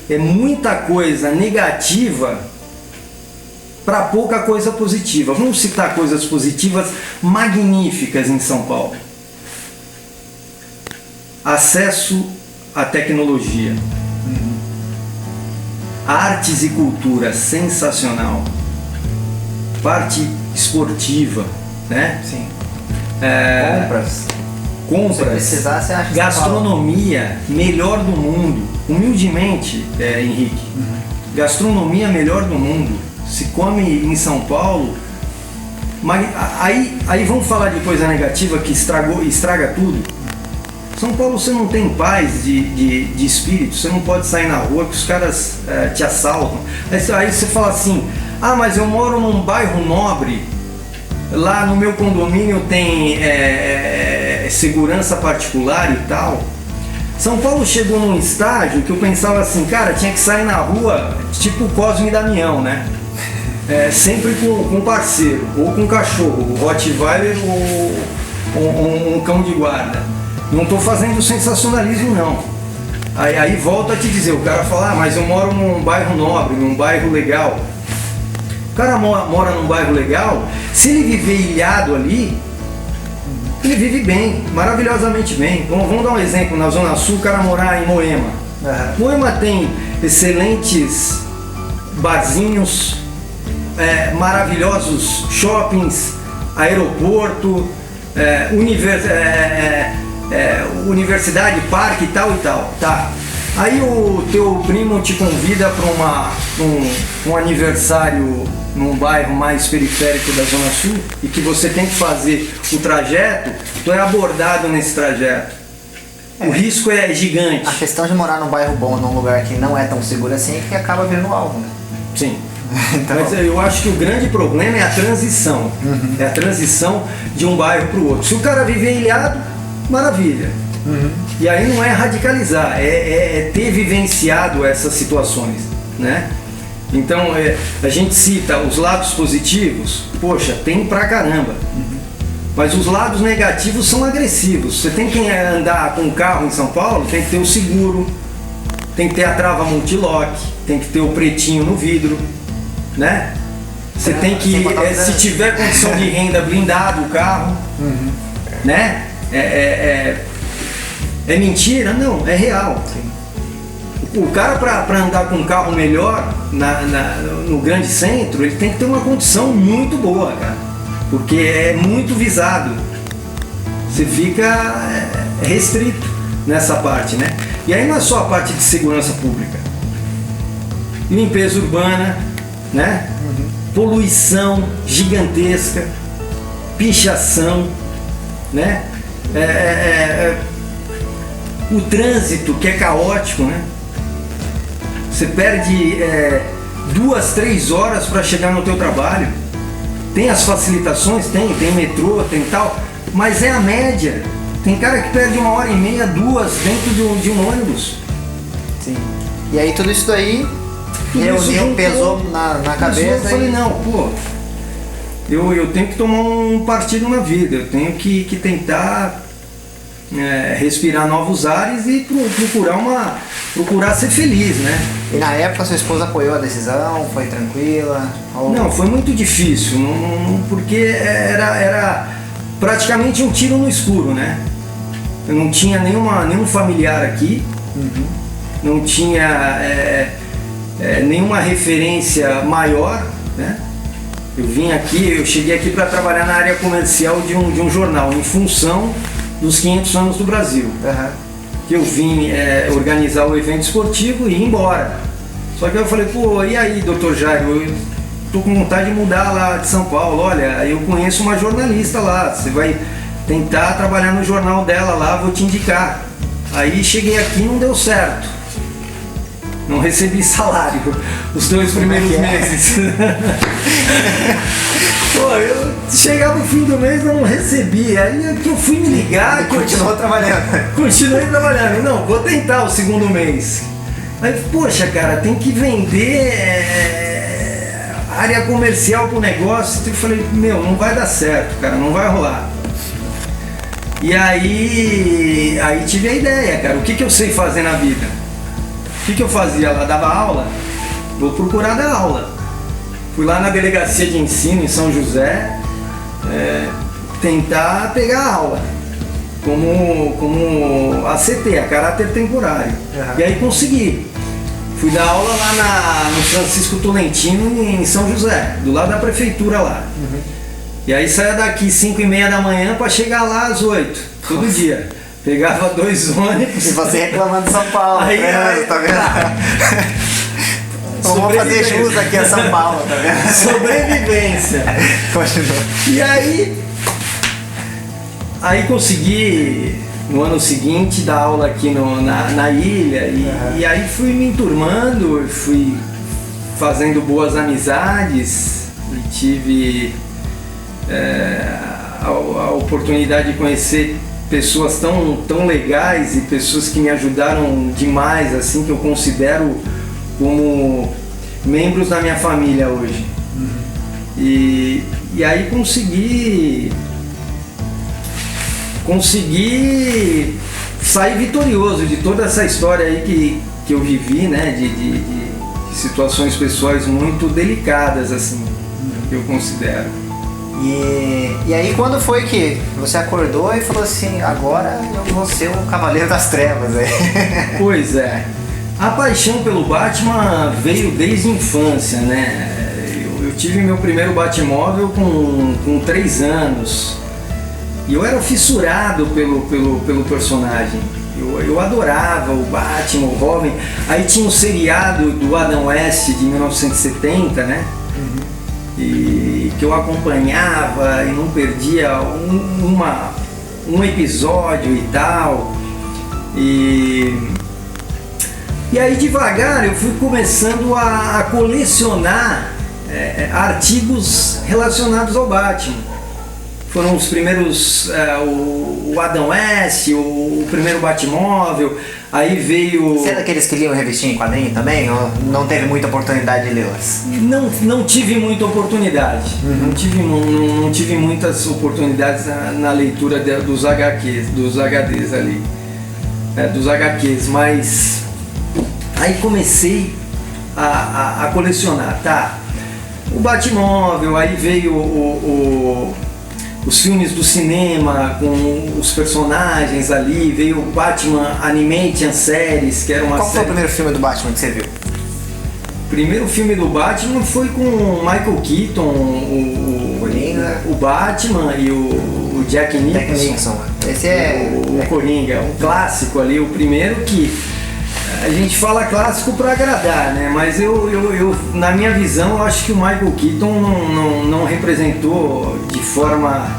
é muita coisa negativa para pouca coisa positiva. Vamos citar coisas positivas magníficas em São Paulo. Acesso à tecnologia. Artes e cultura, sensacional. Parte esportiva, né? Sim. Compras. Se precisar, você acha. Gastronomia, melhor do mundo. Humildemente, Henrique. Gastronomia melhor do mundo. Se come em São Paulo, mas aí vamos falar de coisa negativa que estraga tudo. São Paulo você não tem paz de espírito, você não pode sair na rua que os caras te assaltam. Aí você fala assim, mas eu moro num bairro nobre, lá no meu condomínio tem segurança particular e tal. São Paulo chegou num estágio que eu pensava assim, cara, tinha que sair na rua tipo Cosme e Damião, né? Sempre com um parceiro, ou com um cachorro, um Rottweiler ou um cão de guarda. Não estou fazendo sensacionalismo não. Aí volta a te dizer, o cara fala, mas eu moro num bairro nobre, num bairro legal. O cara mora num bairro legal, se ele viver ilhado ali, ele vive bem, maravilhosamente bem. Vamos dar um exemplo, na Zona Sul, o cara morar em Moema. Moema tem excelentes barzinhos, maravilhosos shoppings, aeroporto, universidade, parque e tal, tá? Aí o teu primo te convida para um aniversário num bairro mais periférico da Zona Sul e que você tem que fazer o trajeto, tu é abordado nesse trajeto. O risco é gigante. A questão de morar num bairro bom, num lugar que não é tão seguro assim, é que acaba virando alvo, né? Sim. Então... Mas eu acho que o grande problema é a transição. É a transição de um bairro para o outro. Se o cara viver ilhado, maravilha. E aí não é radicalizar, é ter vivenciado essas situações, né? Então a gente cita os lados positivos, poxa, tem pra caramba. Mas os lados negativos são agressivos. Você tem que andar com um carro em São Paulo, tem que ter o seguro, tem que ter a trava multilock, tem que ter o pretinho no vidro, né? Você tem que, se tiver condição de renda, blindado o carro, né? É mentira? Não, é real. Sim. O cara para andar com um carro melhor no grande centro, ele tem que ter uma condição muito boa, cara. Porque é muito visado. Você fica restrito nessa parte, né? E aí não é só a parte de segurança pública. Limpeza urbana, né? Poluição gigantesca, pichação, né? O trânsito que é caótico, né? Você perde 2, 3 horas para chegar no teu trabalho. Tem as facilitações, tem metrô, tem tal, mas é a média. Tem cara que perde 1h30, 2 dentro de um ônibus. Sim. E aí tudo isso daí reuniu, pesou na cabeça. Eu falei, não, pô, eu tenho que tomar um partido na vida, eu tenho que tentar respirar novos ares e procurar ser feliz, né? E na época sua esposa apoiou a decisão? Foi tranquila? Ou... Não, foi muito difícil, porque era praticamente um tiro no escuro, né? Eu não tinha nenhum familiar aqui, não tinha nenhuma referência maior, né? Eu cheguei aqui para trabalhar na área comercial de um jornal, em função dos 500 anos do Brasil. Que eu vim organizar o evento esportivo e ir embora. Só que eu falei, pô, e aí, doutor Jairo, eu tô com vontade de mudar lá de São Paulo, olha, eu conheço uma jornalista lá, você vai tentar trabalhar no jornal dela lá, vou te indicar. Aí cheguei aqui e não deu certo. Não recebi salário os 2 primeiros meses. Pô, eu chegava no fim do mês e não recebi. Aí que eu fui me ligar. Continuou trabalhando. Continuei trabalhando. Não, vou tentar o segundo mês. Aí, poxa, cara, tem que vender área comercial pro negócio. Eu falei, não vai dar certo, cara, não vai rolar. E aí tive a ideia, cara, o que eu sei fazer na vida? O que eu fazia? Ela dava aula, vou procurar dar aula. Fui lá na delegacia de ensino em São José, tentar pegar aula, como ACT, a caráter temporário. E aí consegui. Fui dar aula lá no Francisco Tolentino, em São José, do lado da prefeitura lá. E aí saia daqui 5h30 da manhã para chegar lá às 8, todo dia. Pegava 2 ônibus. E você reclamando de São Paulo, aí, tá vendo? Vamos fazer jus aqui a São Paulo, tá vendo? Sobrevivência. Continua. E aí consegui no ano seguinte dar aula aqui na ilha e aí fui me enturmando, fui fazendo boas amizades e tive a oportunidade de conhecer pessoas tão legais e pessoas que me ajudaram demais, assim, que eu considero como membros da minha família hoje. E aí consegui sair vitorioso de toda essa história aí que eu vivi, né, de situações pessoais muito delicadas, assim, que eu considero. E aí quando foi que você acordou e falou assim, agora eu vou ser o Cavaleiro das Trevas aí? Pois é, a paixão pelo Batman veio desde a infância, né? Eu tive meu primeiro Batmóvel com 3 anos e eu era fissurado pelo personagem. Eu adorava o Batman, o Robin. Aí tinha um seriado do Adam West de 1970, né? E que eu acompanhava e não perdia um episódio e tal. E aí devagar eu fui começando a colecionar artigos relacionados ao Batman. Foram os primeiros, o Adam West, o primeiro Batmóvel, aí veio... Você é daqueles que liam revistinha em quadrinho também, ou não teve muita oportunidade de lê-las? Não tive muita oportunidade, não tive muitas oportunidades na leitura dos HDs ali, dos HQs, mas aí comecei a colecionar, tá? O Batmóvel, aí veio os filmes do cinema com os personagens ali, veio o Batman Animation Series, que era uma Qual foi o primeiro filme do Batman que você viu? O primeiro filme do Batman foi com o Michael Keaton, o Batman e o Jack Nicholson. Esse é... O Coringa, um clássico ali, o primeiro que... A gente fala clássico para agradar, né? Mas eu, na minha visão, eu acho que o Michael Keaton não representou de forma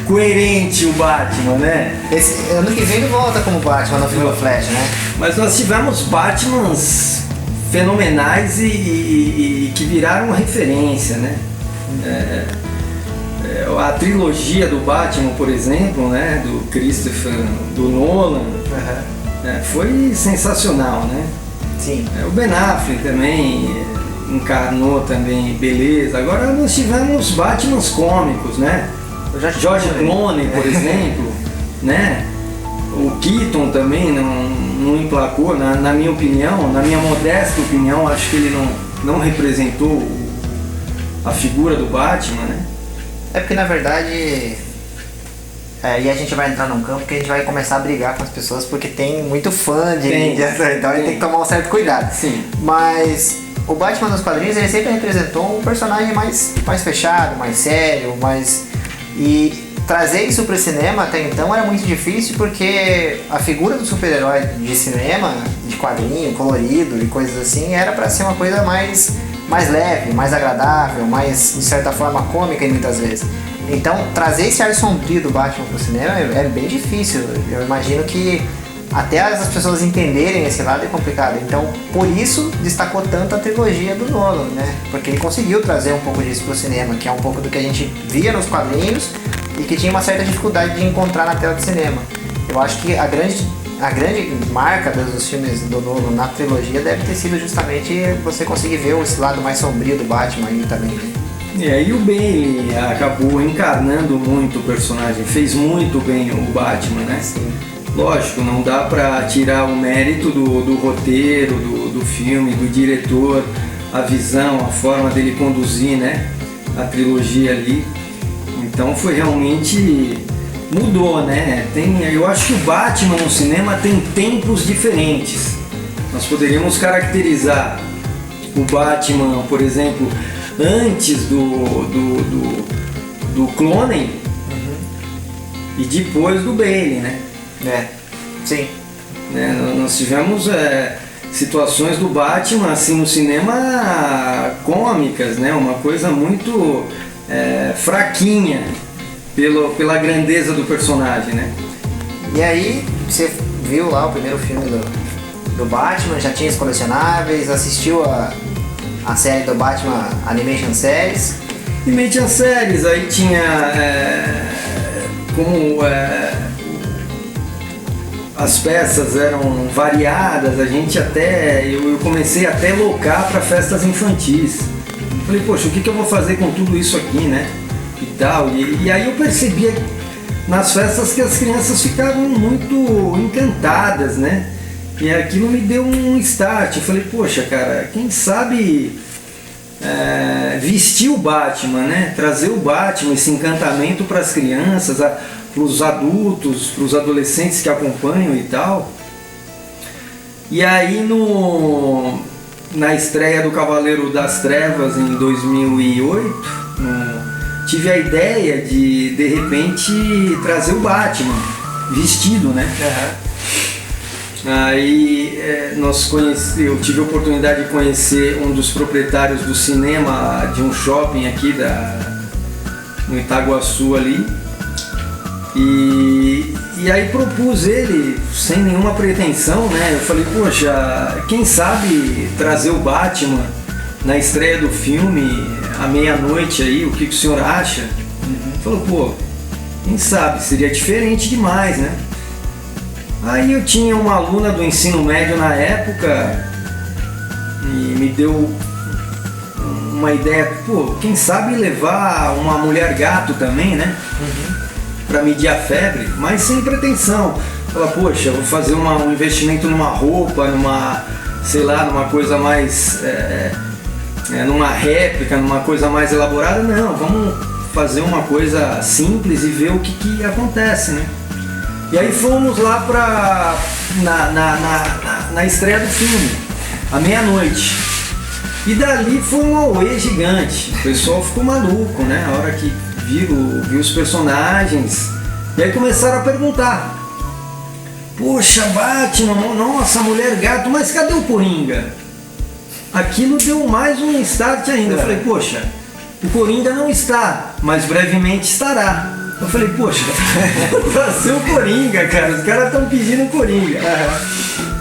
coerente o Batman, né? Esse ano que vem ele volta como Batman no filme do Flash, né? Mas nós tivemos Batmans fenomenais e que viraram referência, né? A trilogia do Batman, por exemplo, né? Do Christopher, do Nolan. Foi sensacional, né? Sim. O Ben Affleck também encarnou também, beleza. Agora nós tivemos Batmans cômicos, né? George Clooney, por exemplo, né? O Keaton também não emplacou, na minha opinião, na minha modesta opinião, acho que ele não representou a figura do Batman, né? É porque na verdade... e a gente vai entrar num campo que a gente vai começar a brigar com as pessoas porque tem muito fã de mídia, então a gente tem que tomar um certo cuidado. Sim. Mas o Batman nos quadrinhos ele sempre representou um personagem mais fechado, mais sério, e trazer isso para o cinema até então era muito difícil porque a figura do super-herói de cinema, de quadrinho, colorido e coisas assim, era para ser uma coisa mais leve, mais agradável, mais de certa forma cômica muitas vezes. Então, trazer esse ar sombrio do Batman pro cinema é bem difícil. Eu imagino que até as pessoas entenderem esse lado é complicado. Então, por isso, destacou tanto a trilogia do Nolan, né? Porque ele conseguiu trazer um pouco disso pro cinema, que é um pouco do que a gente via nos quadrinhos e que tinha uma certa dificuldade de encontrar na tela de cinema. Eu acho que a grande marca dos filmes do Nolan na trilogia deve ter sido justamente você conseguir ver esse lado mais sombrio do Batman aí também. E o Bale acabou encarnando muito o personagem, fez muito bem o Batman, né? Sim. Lógico, não dá pra tirar o mérito do roteiro, do filme, do diretor, a visão, a forma dele conduzir, né? A trilogia ali. Então foi realmente... mudou, né? Eu acho que o Batman no cinema tem tempos diferentes. Nós poderíamos caracterizar o Batman, por exemplo, antes do Clooney e depois do Bale, né? Sim. Nós tivemos situações do Batman assim no cinema cômicas, né? Uma coisa muito fraquinha pela grandeza do personagem, né? E aí, você viu lá o primeiro filme do Batman, já tinha os colecionáveis, assistiu a série do Batman Animation Series. Animation Series, aí tinha as peças eram variadas, eu comecei até a locar para festas infantis. Falei, poxa, o que eu vou fazer com tudo isso aqui, né? E tal. E aí eu percebia nas festas que as crianças ficavam muito encantadas, né? E aquilo me deu um start. Eu falei, poxa, cara, quem sabe vestir o Batman, né? Trazer o Batman, esse encantamento para as crianças, para os adultos, para os adolescentes que acompanham e tal. E aí na estreia do Cavaleiro das Trevas em 2008, tive a ideia de repente trazer o Batman vestido, né? Aí eu tive a oportunidade de conhecer um dos proprietários do cinema de um shopping aqui no Itaguaçu ali. E aí propus ele sem nenhuma pretensão, né? Eu falei, poxa, quem sabe trazer o Batman na estreia do filme, à meia-noite aí, o que o senhor acha? Falou, pô, quem sabe, seria diferente demais, né? Aí eu tinha uma aluna do ensino médio na época e me deu uma ideia, pô, quem sabe levar uma mulher gato também, né? Pra medir a febre, mas sem pretensão. Fala, poxa, eu vou fazer um investimento numa roupa, sei lá, numa coisa mais, numa réplica, numa coisa mais elaborada. Não, vamos fazer uma coisa simples e ver o que acontece, né? E aí fomos lá na estreia do filme, à meia-noite. E dali foi um auê gigante, o pessoal ficou maluco, né? A hora que viu os personagens, e aí começaram a perguntar: poxa, Batman, nossa, mulher gato, mas cadê o Coringa? Aquilo deu mais um start ainda. Eu falei, poxa, o Coringa não está, mas brevemente estará. Eu falei, poxa, pra ser o Coringa, cara, os caras estão pedindo o Coringa.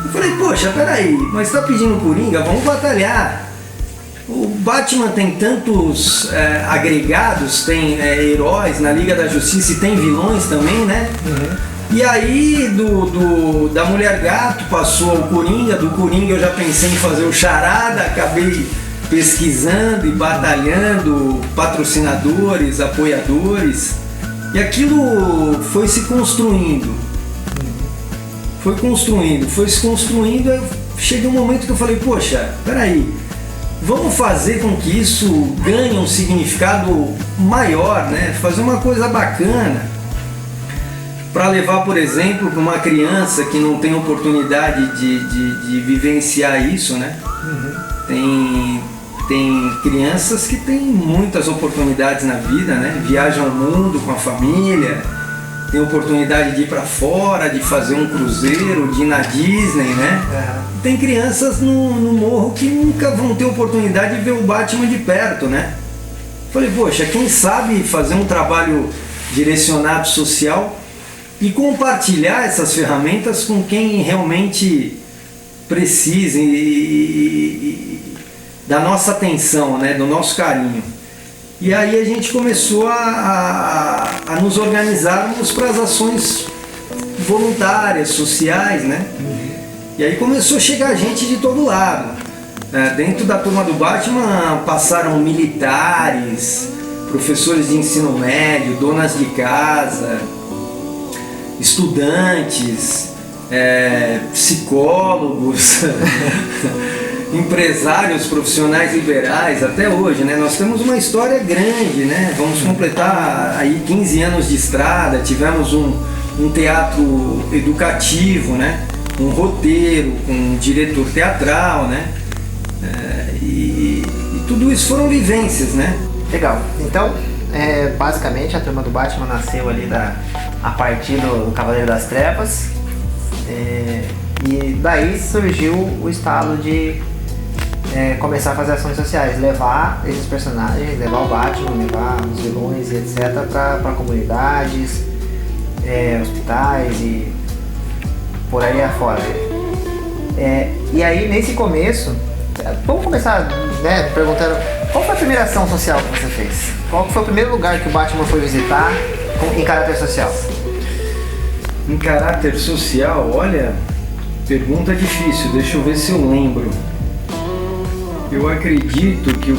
Eu falei, poxa, peraí, mas tá pedindo o Coringa, vamos batalhar. O Batman tem tantos agregados, tem heróis na Liga da Justiça e tem vilões também, né? E aí da Mulher Gato passou ao Coringa, do Coringa eu já pensei em fazer o Charada, acabei pesquisando e batalhando patrocinadores, apoiadores, e aquilo foi se construindo. Foi se construindo, aí chega um momento que eu falei, poxa, peraí, vamos fazer com que isso ganhe um significado maior, né? Fazer uma coisa bacana para levar, por exemplo, para uma criança que não tem oportunidade de vivenciar isso, né? Tem crianças que têm muitas oportunidades na vida, né? Viajam o mundo com a família, tem oportunidade de ir para fora, de fazer um cruzeiro, de ir na Disney, né? Tem crianças no morro que nunca vão ter oportunidade de ver o Batman de perto, né? Falei, poxa, quem sabe fazer um trabalho direcionado social e compartilhar essas ferramentas com quem realmente precisa da nossa atenção, né? Do nosso carinho. E aí a gente começou a nos organizarmos para as ações voluntárias, sociais, né? E aí começou a chegar gente de todo lado. Dentro da turma do Batman passaram militares, professores de ensino médio, donas de casa, estudantes, psicólogos, empresários profissionais liberais, até hoje, né? Nós temos uma história grande, né? Vamos completar aí 15 anos de estrada, tivemos um teatro educativo, né? Um roteiro, um diretor teatral, né? E tudo isso foram vivências, né? Legal. Então, basicamente a turma do Batman nasceu ali a partir do Cavaleiro das Trevas, e daí surgiu o estalo de começar a fazer ações sociais, levar esses personagens, levar o Batman, levar os vilões e etc. para comunidades, hospitais e por aí afora. E aí nesse começo, vamos começar, né, perguntando qual foi a primeira ação social que você fez? Qual foi o primeiro lugar que o Batman foi visitar em caráter social? Em caráter social, olha, pergunta difícil, deixa eu ver se eu lembro. Eu acredito que a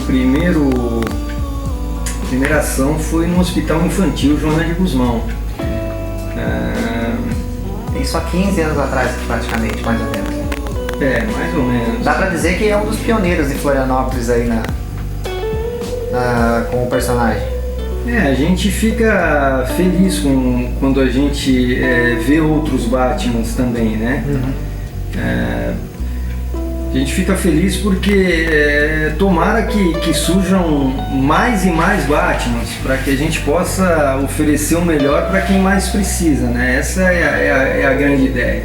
primeira ação foi no Hospital Infantil Joana de Guzmão. Isso há 15 anos atrás, praticamente, mais ou menos. Mais ou menos. Dá pra dizer que é um dos pioneiros de Florianópolis aí com o personagem. A gente fica feliz quando a gente vê outros Batmans também, né? A gente fica feliz porque tomara que surjam mais e mais Batmans para que a gente possa oferecer o melhor para quem mais precisa, né? Essa é a grande ideia.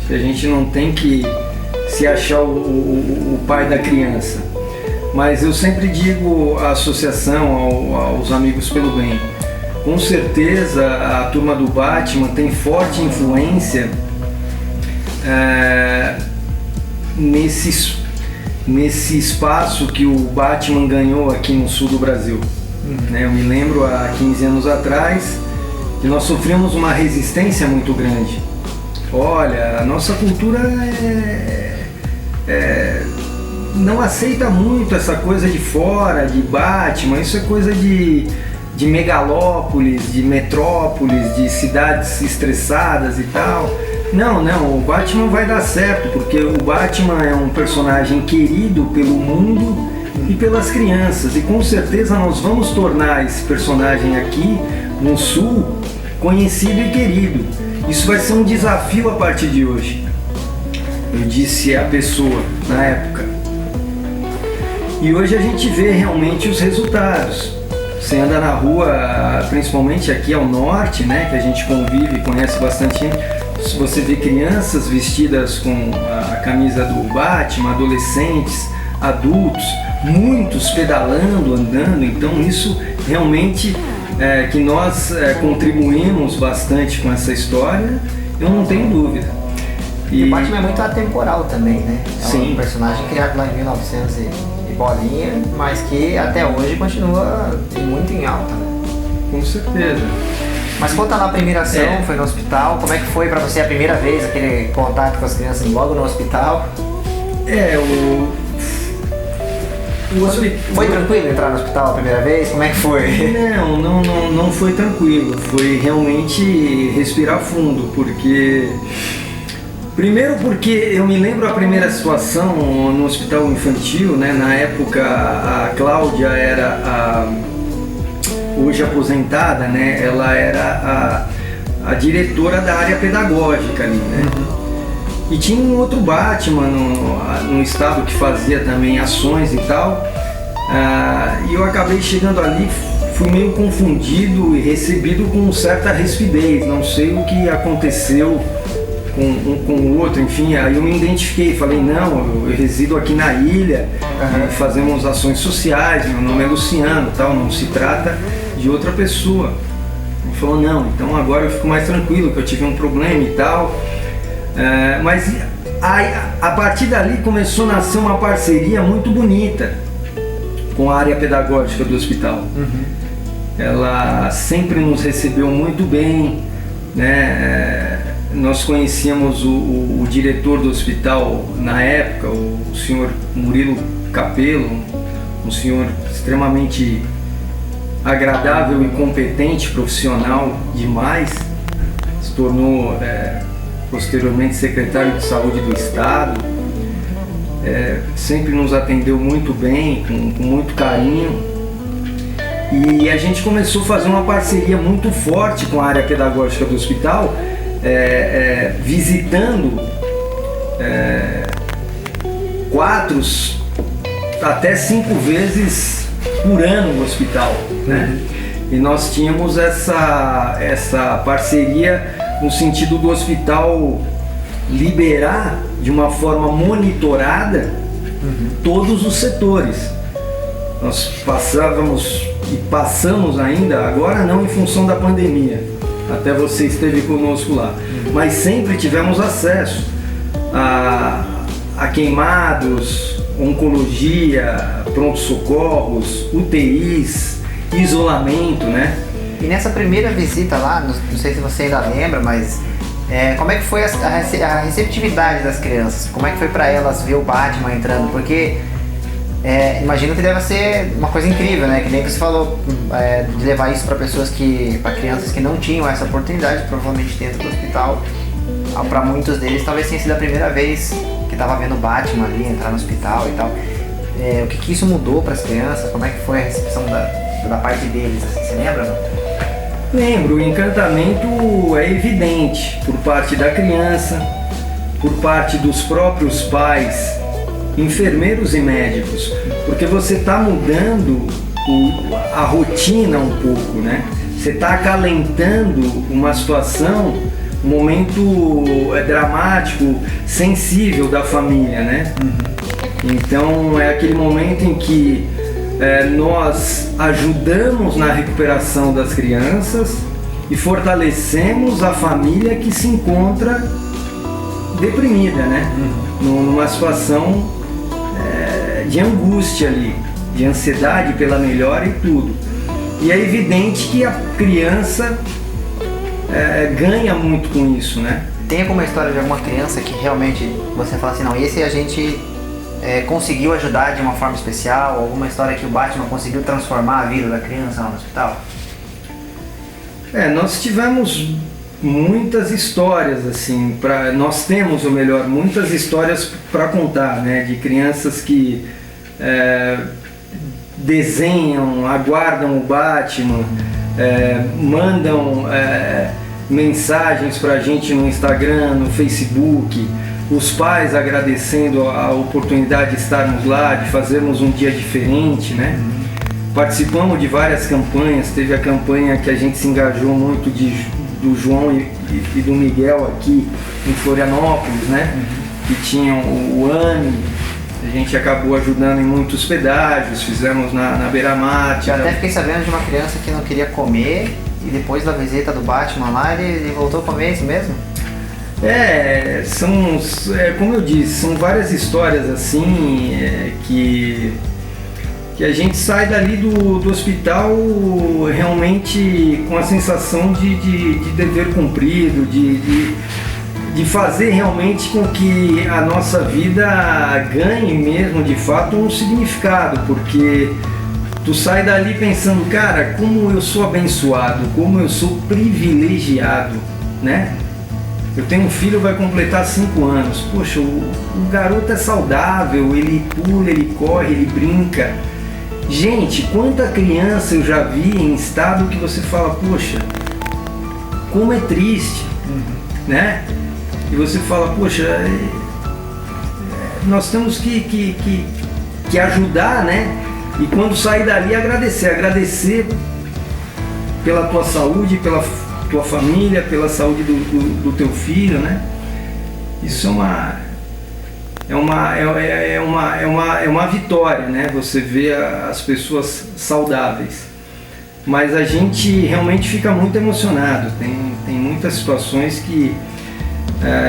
A gente não tem que se achar o pai da criança. Mas eu sempre digo à associação, aos Amigos pelo Bem, com certeza a turma do Batman tem forte influência nesse espaço que o Batman ganhou aqui no sul do Brasil. Né? Eu me lembro há 15 anos atrás que nós sofremos uma resistência muito grande. Olha, a nossa cultura não aceita muito essa coisa de fora, de Batman, isso é coisa de megalópolis, de metrópoles, de cidades estressadas e tal. Não, o Batman vai dar certo, porque o Batman é um personagem querido pelo mundo e pelas crianças, e com certeza nós vamos tornar esse personagem aqui no Sul conhecido e querido. Isso vai ser um desafio a partir de hoje, eu disse à pessoa na época. E hoje a gente vê realmente os resultados. Você anda na rua, principalmente aqui ao norte, né, que a gente convive e conhece bastante gente, você vê crianças vestidas com a camisa do Batman, adolescentes, adultos, muitos pedalando, andando. Então isso realmente que nós contribuímos bastante com essa história, eu não tenho dúvida. E o Batman é muito atemporal também, né? É Sim. Um personagem criado lá em 1900 e bolinha, mas que até hoje continua muito em alta, né? Com certeza. Mas conta lá a primeira ação, foi no hospital, como é que foi pra você a primeira vez, aquele contato com as crianças logo no hospital? Foi tranquilo entrar no hospital a primeira vez? Como é que foi? Não foi tranquilo, foi realmente respirar fundo, porque... Primeiro porque eu me lembro a primeira situação no hospital infantil, né? Na época a Cláudia era hoje aposentada, né? Ela era a diretora da área pedagógica ali, né? E tinha um outro Batman no estado que fazia também ações e tal. E eu acabei chegando ali, fui meio confundido e recebido com certa rispidez. Não sei o que aconteceu com o outro, enfim, aí eu me identifiquei, falei, não, eu resido aqui na ilha, fazemos ações sociais, meu nome é Luciano, tal, não se trata de outra pessoa. Ele falou, não, então agora eu fico mais tranquilo, que eu tive um problema e tal. Mas aí, a partir dali começou a nascer uma parceria muito bonita com a área pedagógica do hospital. Ela sempre nos recebeu muito bem, né? Nós conhecíamos o diretor do hospital na época, o senhor Murilo Capello, um senhor extremamente agradável e competente, profissional demais. Se tornou posteriormente secretário de saúde do estado. Sempre nos atendeu muito bem, com muito carinho. E a gente começou a fazer uma parceria muito forte com a área pedagógica do hospital, visitando 4 até 5 vezes por ano o hospital, né? E nós tínhamos essa parceria no sentido do hospital liberar de uma forma monitorada todos os setores. Nós passávamos e passamos ainda, agora não em função da pandemia, até você esteve conosco lá, mas sempre tivemos acesso a queimados, oncologia, pronto-socorros, UTIs, isolamento, né? E nessa primeira visita lá, não sei se você ainda lembra, mas como é que foi a receptividade das crianças? Como é que foi para elas ver o Batman entrando? Porque imagino que deve ser uma coisa incrível, né? Que nem você falou, de levar isso para crianças que não tinham essa oportunidade, provavelmente dentro do hospital. Para muitos deles talvez tenha sido a primeira vez que estava vendo o Batman ali entrar no hospital e tal. O que isso mudou para as crianças? Como é que foi a recepção da parte deles? Assim, você lembra? Não? Lembro, o encantamento é evidente por parte da criança, por parte dos próprios pais, enfermeiros e médicos, porque você está mudando a rotina um pouco, né? Você está acalentando uma situação, um momento dramático, sensível da família, né? Então é aquele momento em que nós ajudamos na recuperação das crianças e fortalecemos a família que se encontra deprimida, né? Numa situação de angústia ali, de ansiedade pela melhora e tudo. E é evidente que a criança ganha muito com isso, né? Tem alguma história de alguma criança que realmente você fala assim, não, esse a gente conseguiu ajudar de uma forma especial? Alguma história que o Batman conseguiu transformar a vida da criança lá no hospital? Nós tivemos muitas histórias, assim, nós temos, ou melhor, muitas histórias para contar, né? De crianças que desenham, aguardam o Batman, mandam mensagens para a gente no Instagram, no Facebook, os pais agradecendo a oportunidade de estarmos lá, de fazermos um dia diferente, né? Participamos de várias campanhas, teve a campanha que a gente se engajou muito do João e do Miguel aqui em Florianópolis, né? Que tinham o AME, a gente acabou ajudando em muitos pedágios, fizemos na Beira-Mar. Eu até fiquei sabendo de uma criança que não queria comer e depois da visita do Batman lá ele voltou a comer, isso mesmo? Como eu disse, são várias histórias assim que a gente sai dali do hospital realmente com a sensação de dever cumprido, de fazer realmente com que a nossa vida ganhe mesmo de fato um significado, porque tu sai dali pensando, cara, como eu sou abençoado, como eu sou privilegiado, né? Eu tenho um filho, vai completar 5 anos, poxa, o garoto é saudável, ele pula, ele corre, ele brinca. Gente, quanta criança eu já vi em estado que você fala, poxa, como é triste, né? E você fala, poxa, nós temos que ajudar, né? E quando sair dali, agradecer pela tua saúde, pela tua família, pela saúde do teu filho, né? Isso é uma vitória, né? Você vê as pessoas saudáveis. Mas a gente realmente fica muito emocionado. Tem muitas situações que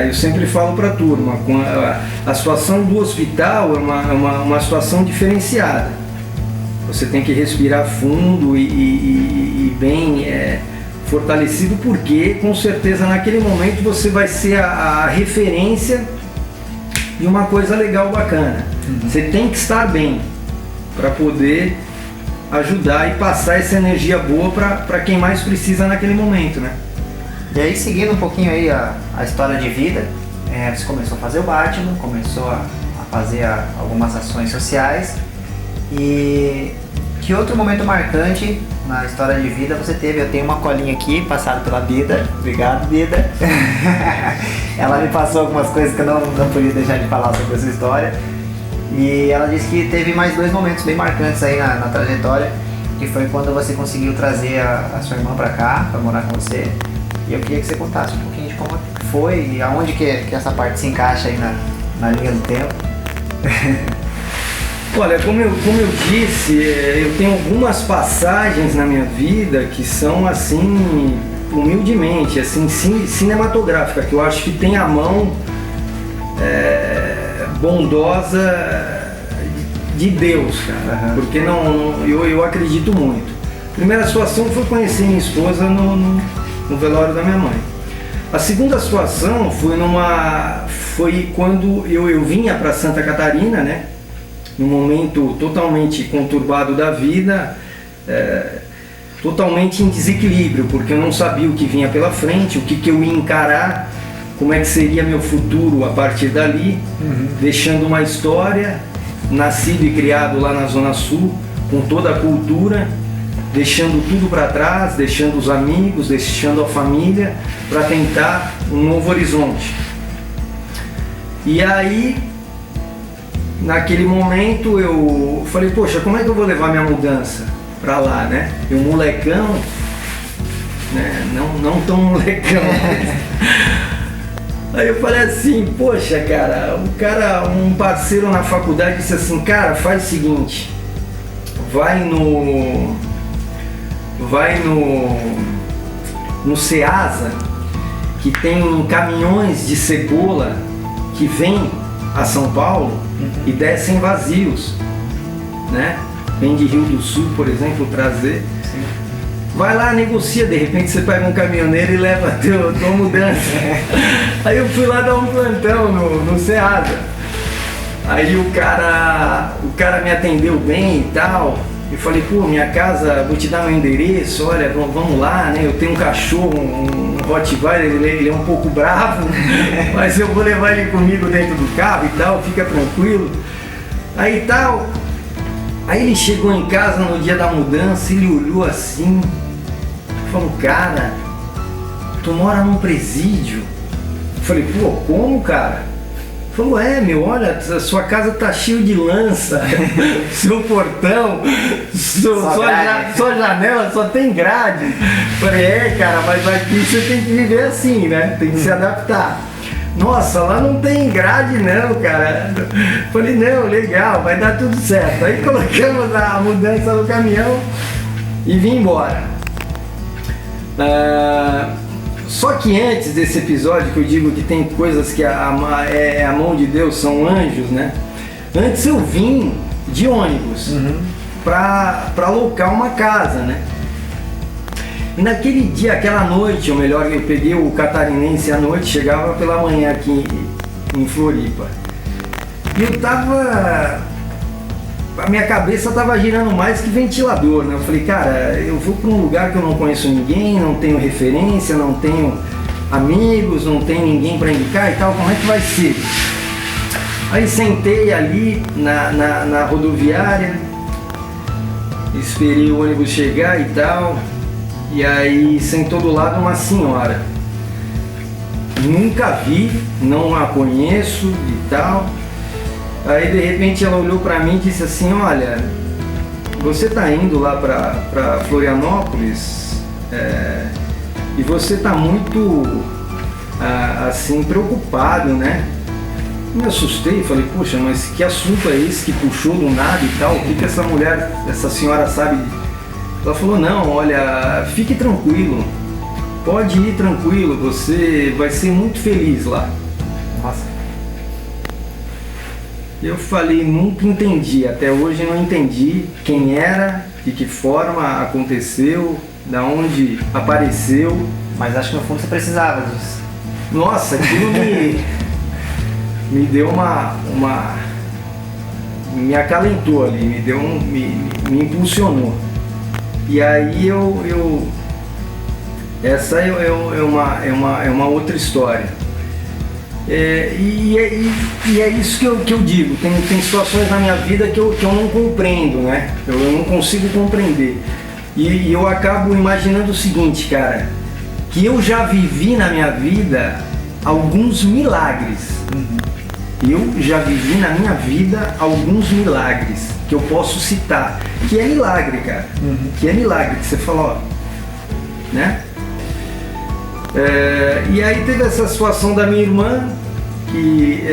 eu sempre falo para a turma, a situação do hospital é uma situação diferenciada. Você tem que respirar fundo e bem fortalecido, porque com certeza naquele momento você vai ser a referência de uma coisa legal, bacana. Você tem que estar bem para poder ajudar e passar essa energia boa para quem mais precisa naquele momento, né? E aí, seguindo um pouquinho aí a história de vida, você começou a fazer o Batman, começou a fazer algumas ações sociais. E que outro momento marcante na história de vida você teve? Eu tenho uma colinha aqui, passada pela Bida. Obrigado, Bida. Ela me passou algumas coisas que eu não podia deixar de falar sobre essa história. E ela disse que teve mais 2 momentos bem marcantes aí na trajetória, que foi quando você conseguiu trazer a sua irmã para cá, para morar com você. E eu queria que você contasse um pouquinho de como foi e aonde que essa parte se encaixa aí na linha do tempo. Olha, como eu disse, eu tenho algumas passagens na minha vida que são assim, humildemente, assim, cinematográfica, que eu acho que tem a mão bondosa de Deus, cara, porque eu acredito muito. A primeira situação foi conhecer minha esposa no velório da minha mãe. A segunda situação foi quando eu vinha para Santa Catarina, né? Num momento totalmente conturbado da vida, totalmente em desequilíbrio, porque eu não sabia o que vinha pela frente, o que eu ia encarar, como é que seria meu futuro a partir dali, deixando uma história, nascido e criado lá na Zona Sul, com toda a cultura, deixando tudo para trás, deixando os amigos, deixando a família, para tentar um novo horizonte. E aí, naquele momento eu falei, poxa, como é que eu vou levar minha mudança para lá, né? Eu molecão, né? Não tão molecão. Aí eu falei assim, poxa, cara, um parceiro na faculdade disse assim, cara, faz o seguinte, vai no Ceasa, que tem caminhões de cebola que vem a São Paulo e descem vazios, né? Vem de Rio do Sul, por exemplo, trazer. Sim. Vai lá, negocia, de repente você pega um caminhoneiro e leva a tua mudança. Aí eu fui lá dar um plantão no Ceasa. Aí o cara me atendeu bem e tal. Eu falei, pô, minha casa, vou te dar meu endereço, olha, vamos lá, né? Eu tenho um cachorro, um Rottweiler, ele é um pouco bravo, mas eu vou levar ele comigo dentro do carro e tal, fica tranquilo. Aí tal. Aí ele chegou em casa no dia da mudança, ele olhou assim, falou, cara, tu mora num presídio? Eu falei, pô, como, cara? Falou, meu, olha, a sua casa tá cheia de lança, seu portão, sua janela só tem grade. Falei, cara, mas aqui você tem que viver assim, né? Tem que se adaptar. Nossa, lá não tem grade não, cara. Falei, não, legal, vai dar tudo certo. Aí colocamos a mudança no caminhão e vim embora. Só que antes desse episódio, que eu digo que tem coisas que a mão de Deus, são anjos, né? Antes eu vim de ônibus pra alocar uma casa, né? E naquele dia, aquela noite, ou melhor, eu peguei o catarinense à noite, chegava pela manhã aqui em Floripa. E eu tava... A minha cabeça tava girando mais que ventilador, né? Eu falei, cara, eu vou para um lugar que eu não conheço ninguém, não tenho referência, não tenho amigos, não tenho ninguém para indicar e tal, como é que vai ser? Aí sentei ali na rodoviária, esperei o ônibus chegar e tal, e aí sentou do lado uma senhora. Nunca vi, não a conheço e tal. Aí de repente ela olhou pra mim e disse assim, olha, você tá indo lá pra Florianópolis e você tá muito assim preocupado, né? Me assustei, falei, poxa, mas que assunto é esse que puxou do nada e tal? O que essa mulher, essa senhora sabe? Ela falou, não, olha, fique tranquilo, pode ir tranquilo, você vai ser muito feliz lá. Nossa. Eu falei, nunca entendi, até hoje não entendi quem era, de que forma aconteceu, da onde apareceu. Mas acho que no fundo você precisava disso. Nossa, aquilo me deu me acalentou ali, me impulsionou. E aí essa é uma outra história. E é isso que eu digo, tem situações na minha vida que eu não compreendo, né? Eu não consigo compreender. E eu acabo imaginando o seguinte, cara, que eu já vivi na minha vida alguns milagres. Eu já vivi na minha vida alguns milagres que eu posso citar, que é milagre, cara. Que é milagre, que você fala, ó, né? E aí teve essa situação da minha irmã, que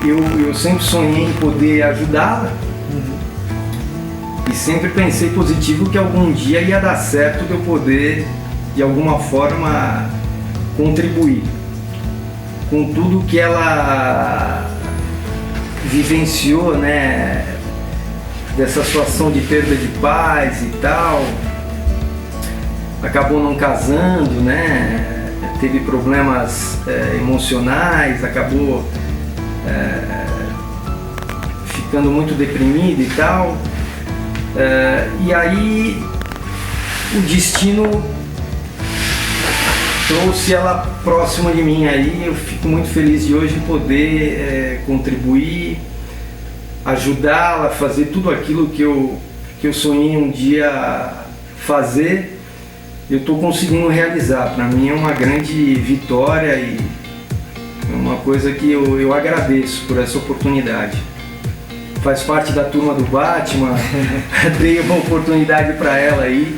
eu sempre sonhei em poder ajudá-la. E sempre pensei positivo que algum dia ia dar certo de eu poder, de alguma forma, contribuir com tudo que ela vivenciou, né? Dessa situação de perda de pais e tal. Acabou não casando, né? Teve problemas emocionais, acabou ficando muito deprimida e tal. E aí o destino trouxe ela próxima de mim aí. Eu fico muito feliz de hoje poder contribuir, ajudá-la a fazer tudo aquilo que eu sonhei um dia fazer. Eu estou conseguindo realizar. Para mim é uma grande vitória e é uma coisa que eu agradeço por essa oportunidade. Faz parte da turma do Batman, dei uma oportunidade para ela aí,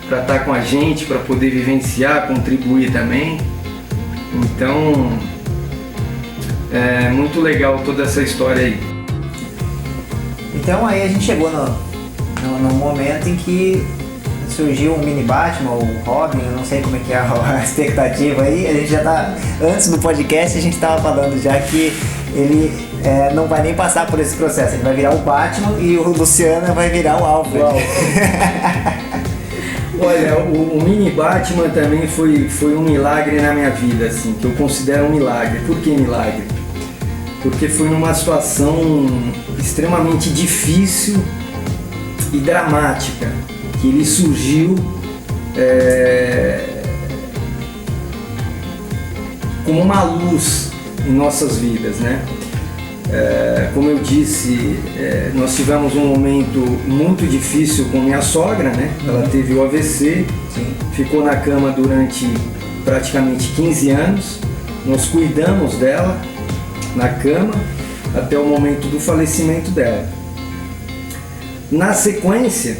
para estar com a gente, para poder vivenciar, contribuir também. Então, é muito legal toda essa história aí. Então aí a gente chegou no momento em que surgiu um mini Batman, ou Robin, eu não sei como é que é a expectativa aí. A gente já tá, antes do podcast a gente tava falando já que ele não vai nem passar por esse processo. Ele vai virar o Batman e o Luciano vai virar o Alfred. Olha, o mini Batman também foi um milagre na minha vida, assim, que eu considero um milagre. Por que milagre? Porque foi numa situação extremamente difícil e dramática que ele surgiu como uma luz em nossas vidas, né? Como eu disse, nós tivemos um momento muito difícil com minha sogra, né? Ela teve o AVC, Sim. ficou na cama durante praticamente 15 anos. Nós cuidamos dela na cama até o momento do falecimento dela. Na sequência,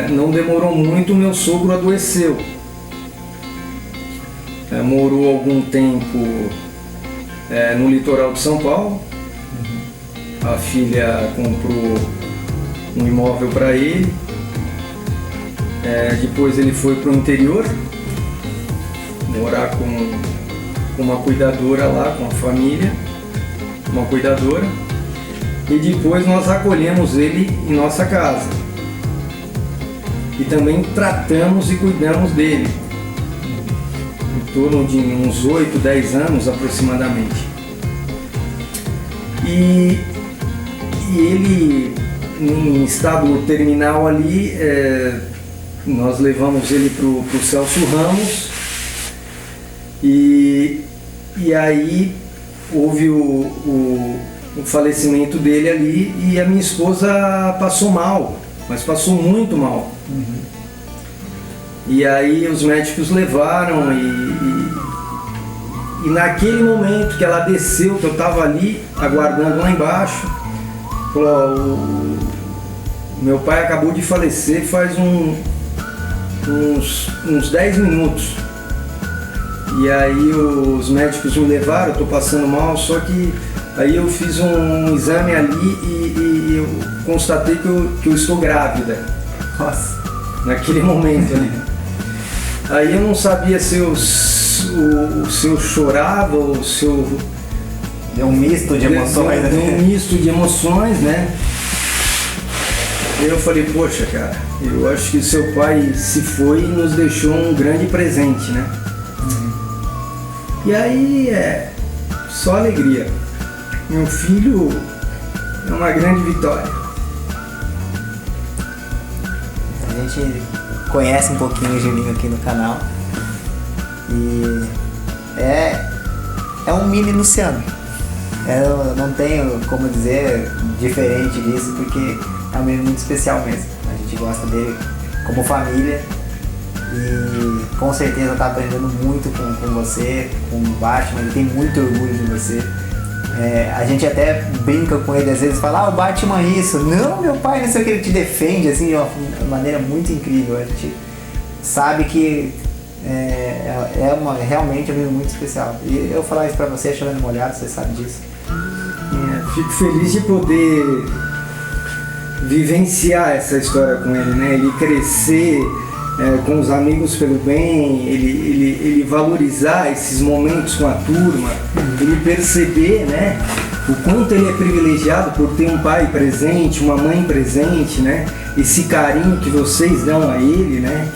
não demorou muito, meu sogro adoeceu. Morou algum tempo no litoral de São Paulo. A filha comprou um imóvel para ele. Depois ele foi para o interior, morar com uma cuidadora lá, com a família, uma cuidadora. E depois nós acolhemos ele em nossa casa. E também tratamos e cuidamos dele. Em torno de uns 8, 10 anos aproximadamente. E ele, em estado terminal ali, nós levamos ele para o Celso Ramos e aí houve o falecimento dele ali e a minha esposa passou mal, mas passou muito mal. E aí os médicos levaram e naquele momento que ela desceu, que eu estava ali aguardando lá embaixo, falou, meu pai acabou de falecer faz uns 10 minutos. E aí os médicos me levaram, eu estou passando mal, só que aí eu fiz um exame ali e eu constatei que eu estou grávida. Nossa. Naquele momento ali. Aí eu não sabia se eu chorava ou se eu... Deu um misto de emoções, Deu um misto de emoções, né? E eu falei, poxa, cara, eu acho que seu pai se foi e nos deixou um grande presente, né? E aí só alegria. Meu filho é uma grande vitória. A gente conhece um pouquinho o Julinho aqui no canal e é um mini Luciano. Eu não tenho como dizer diferente disso, porque é um menino muito especial mesmo. A gente gosta dele como família e com certeza está aprendendo muito com você, com o Batman. Ele tem muito orgulho de você. A gente até brinca com ele às vezes, fala, o Batman é isso. Não, meu pai, não sei o que, ele te defende assim, de uma maneira muito incrível. A gente sabe que realmente é um menino muito especial. E eu falar isso pra você, chorando molhado, você sabe disso. Fico feliz de poder vivenciar essa história com ele, né? Ele crescer com os amigos pelo bem, ele valorizar esses momentos com a turma, ele perceber, né, o quanto ele é privilegiado por ter um pai presente, uma mãe presente, né? Esse carinho que vocês dão a ele, né?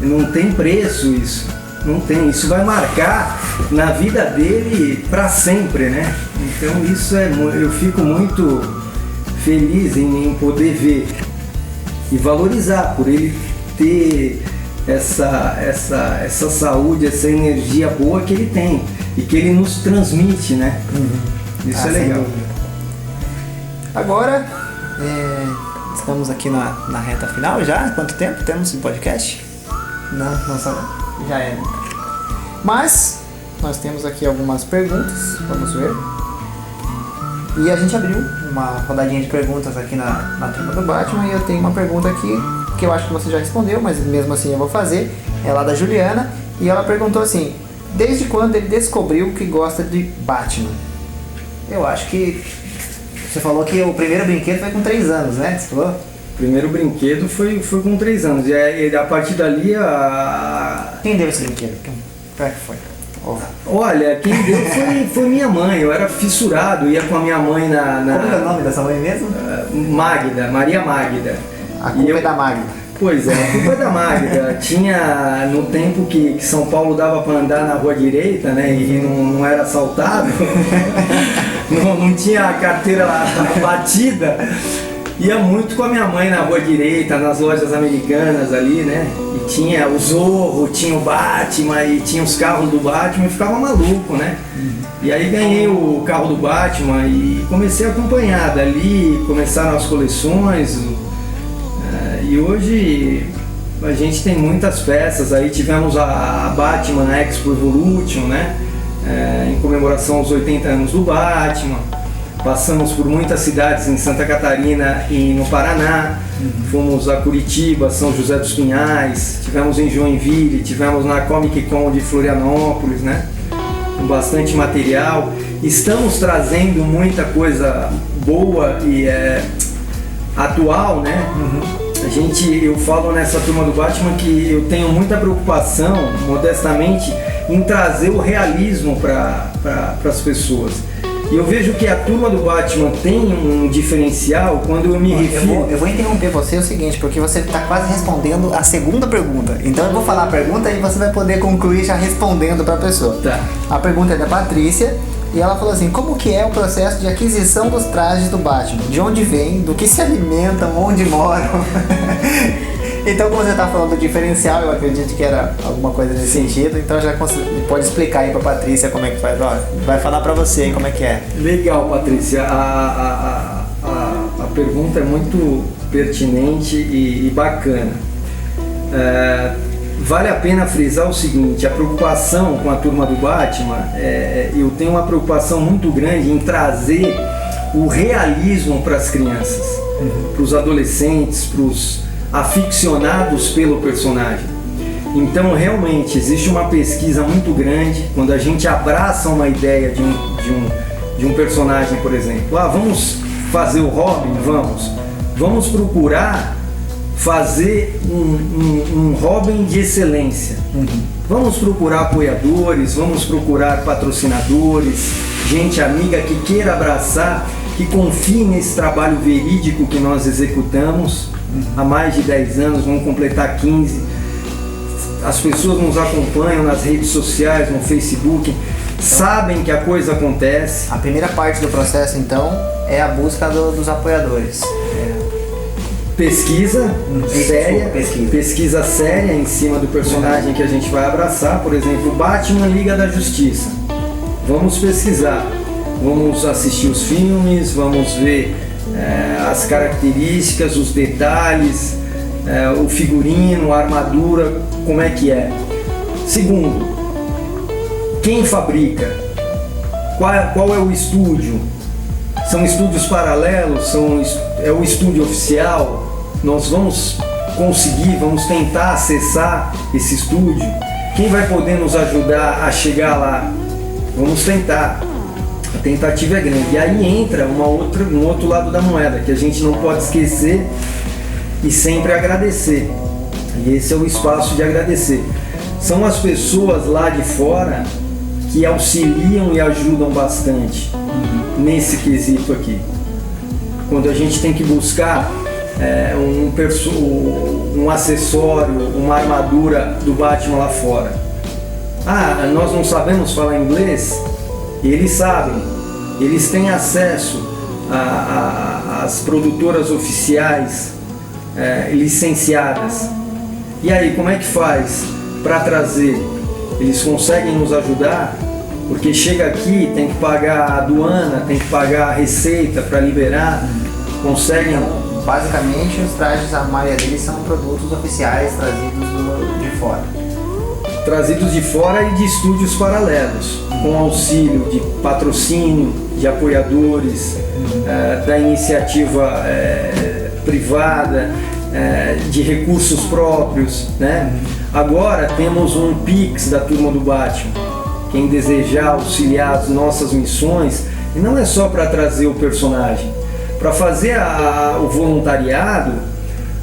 Não tem preço isso, não tem. Isso vai marcar na vida dele para sempre, né? Então isso eu fico muito feliz em poder ver e valorizar por ele ter essa saúde, essa energia boa que ele tem e que ele nos transmite, né? Isso é legal. Agora, estamos aqui na reta final já. Quanto tempo temos de podcast? Não, já é. Mas nós temos aqui algumas perguntas, vamos ver. E a gente abriu uma rodadinha de perguntas aqui na turma do Batman e eu tenho uma pergunta aqui que eu acho que você já respondeu, mas mesmo assim eu vou fazer. É lá da Juliana e ela perguntou assim: desde quando ele descobriu que gosta de Batman? Eu acho que você falou que o primeiro brinquedo foi com 3 anos, né? Você falou? O primeiro brinquedo foi com 3 anos e a partir dali Quem deu esse brinquedo? Como é que foi? Olha, quem deu foi minha mãe. Eu era fissurado, ia com a minha mãe na... Como é o nome dessa mãe mesmo? Magda, Maria Magda. A culpa é da Magda. Pois é, a culpa é da Magda. Tinha, no tempo que São Paulo dava para andar na rua direita, né, e não era assaltado, não tinha a carteira batida, ia muito com a minha mãe na rua direita, nas lojas americanas ali, né, e tinha o Zorro, tinha o Batman, e tinha os carros do Batman, e ficava maluco, né. E aí ganhei o carro do Batman e comecei a acompanhar. Dali começaram as coleções. E hoje a gente tem muitas peças. Aí tivemos a Batman Expo Evolution, né? Em comemoração aos 80 anos do Batman. Passamos por muitas cidades em Santa Catarina e no Paraná. Fomos a Curitiba, São José dos Pinhais, tivemos em Joinville, tivemos na Comic Con de Florianópolis, né? Com bastante material. Estamos trazendo muita coisa boa e atual, né? Eu falo nessa turma do Batman que eu tenho muita preocupação, modestamente, em trazer o realismo para as pessoas. E eu vejo que a turma do Batman tem um diferencial quando eu me refiro... Eu vou interromper você o seguinte, porque você está quase respondendo a segunda pergunta. Então eu vou falar a pergunta e você vai poder concluir já respondendo para a pessoa. Tá. A pergunta é da Patrícia e ela falou assim: como que é o processo de aquisição dos trajes do Batman? De onde vem? Do que se alimentam? Onde moram? Então, como você está falando do diferencial, eu acredito que era alguma coisa nesse sentido, então já pode explicar aí para Patrícia como é que faz. Ó, vai falar para você aí como é que é. Legal, Patrícia. A pergunta é muito pertinente e bacana. Vale a pena frisar o seguinte: a preocupação com a turma do Batman, eu tenho uma preocupação muito grande em trazer o realismo para as crianças, para os adolescentes, para os aficionados pelo personagem. Então realmente existe uma pesquisa muito grande quando a gente abraça uma ideia de um personagem, por exemplo. Vamos fazer o Robin? Vamos procurar fazer um Robin de excelência. Vamos procurar apoiadores, vamos procurar patrocinadores, gente amiga que queira abraçar, que confie nesse trabalho verídico que nós executamos há mais de 10 anos, vamos completar 15. As pessoas nos acompanham nas redes sociais, no Facebook, sabem que a coisa acontece. A primeira parte do processo, então, é a busca dos apoiadores. Pesquisa séria em cima do personagem que a gente vai abraçar. Por exemplo, Batman Liga da Justiça. Vamos pesquisar, vamos assistir os filmes, vamos ver as características, os detalhes, o figurino, a armadura, como é que é. Segundo, quem fabrica? Qual é o estúdio? São estúdios paralelos? É o estúdio oficial? Nós vamos tentar acessar esse estúdio? Quem vai poder nos ajudar a chegar lá? Vamos tentar. A tentativa é grande. E aí entra um outro lado da moeda, que a gente não pode esquecer e sempre agradecer. E esse é o espaço de agradecer. São as pessoas lá de fora que auxiliam e ajudam bastante nesse quesito aqui. Quando a gente tem que buscar um acessório, uma armadura do Batman lá fora. Nós não sabemos falar inglês? Eles sabem, eles têm acesso às produtoras oficiais licenciadas. E aí, como é que faz para trazer? Eles conseguem nos ajudar? Porque chega aqui, tem que pagar a aduana, tem que pagar a receita para liberar, conseguem... Basicamente, os trajes, a maioria deles são produtos oficiais trazidos de fora. Trazidos de fora e de estúdios paralelos, com auxílio de patrocínio, de apoiadores, da iniciativa privada, de recursos próprios, né? Agora temos um Pix da turma do Batman. Quem desejar auxiliar as nossas missões, e não é só para trazer o personagem, para fazer o voluntariado,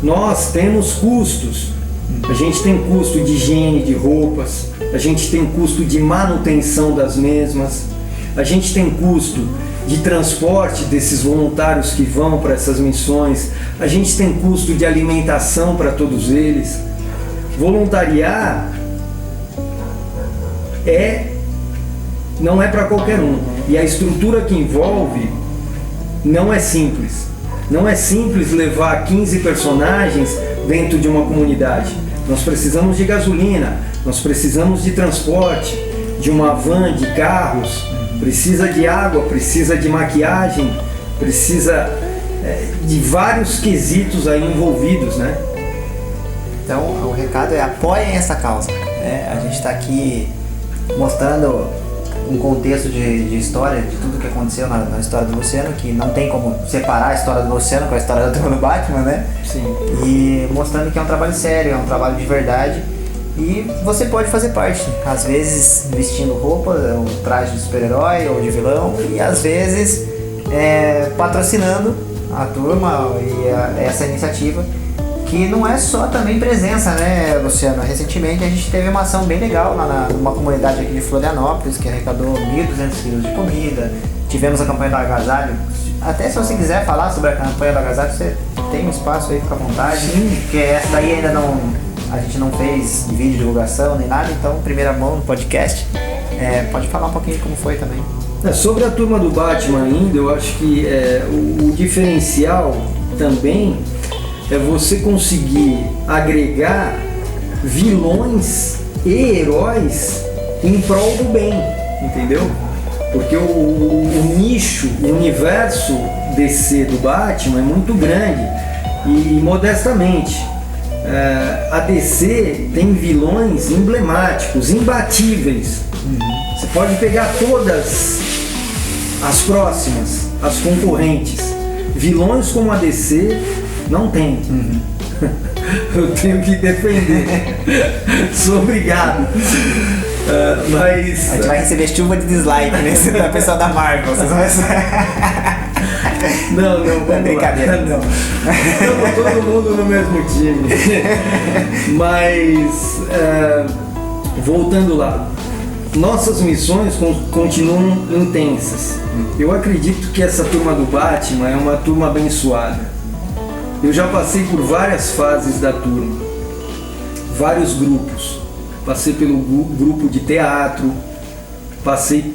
nós temos custos a gente tem custo de higiene de roupas, a gente tem custo de manutenção das mesmas, a gente tem custo de transporte desses voluntários que vão para essas missões, a gente tem custo de alimentação para todos eles. Voluntariar não é para qualquer um, e a estrutura que envolve não é simples. Não é simples levar 15 personagens dentro de uma comunidade. Nós precisamos de gasolina, nós precisamos de transporte, de uma van, de carros, precisa de água, precisa de maquiagem, precisa de vários quesitos aí envolvidos, né? Então o recado é: apoiem essa causa, né? A gente está aqui mostrando um contexto de história, de tudo que aconteceu na história do Luciano, que não tem como separar a história do Luciano com a história da turma do Batman, né? Sim. E mostrando que é um trabalho sério, é um trabalho de verdade, e você pode fazer parte, às vezes vestindo roupa, um traje de super-herói ou de vilão, e às vezes patrocinando a turma e essa iniciativa, que não é só também presença, né, Luciano? Recentemente a gente teve uma ação bem legal lá numa comunidade aqui de Florianópolis, que arrecadou 1.200 quilos de comida. Tivemos a campanha do agasalho. Até se você quiser falar sobre a campanha do agasalho, você tem um espaço aí, fica à vontade. Sim. Porque essa daí ainda a gente não fez vídeo de divulgação nem nada, então primeira mão no podcast. Pode falar um pouquinho como foi também. Sobre a turma do Batman ainda, eu acho que o diferencial também é você conseguir agregar vilões e heróis em prol do bem, entendeu? Porque o nicho, o universo DC do Batman é muito grande e modestamente a DC tem vilões emblemáticos, imbatíveis. Você pode pegar todas as próximas, as concorrentes. Vilões como a DC não tem. Eu tenho que defender. Sou obrigado. Mas A gente vai receber chuva de dislike nesse da pessoal da Marvel. Vocês vão não, vamos brincadeira. Não. Estamos todo mundo no mesmo time. Mas voltando lá, nossas missões continuam intensas. Eu acredito que essa turma do Batman é uma turma abençoada. Eu já passei por várias fases da turma, vários grupos. Passei pelo grupo de teatro, passei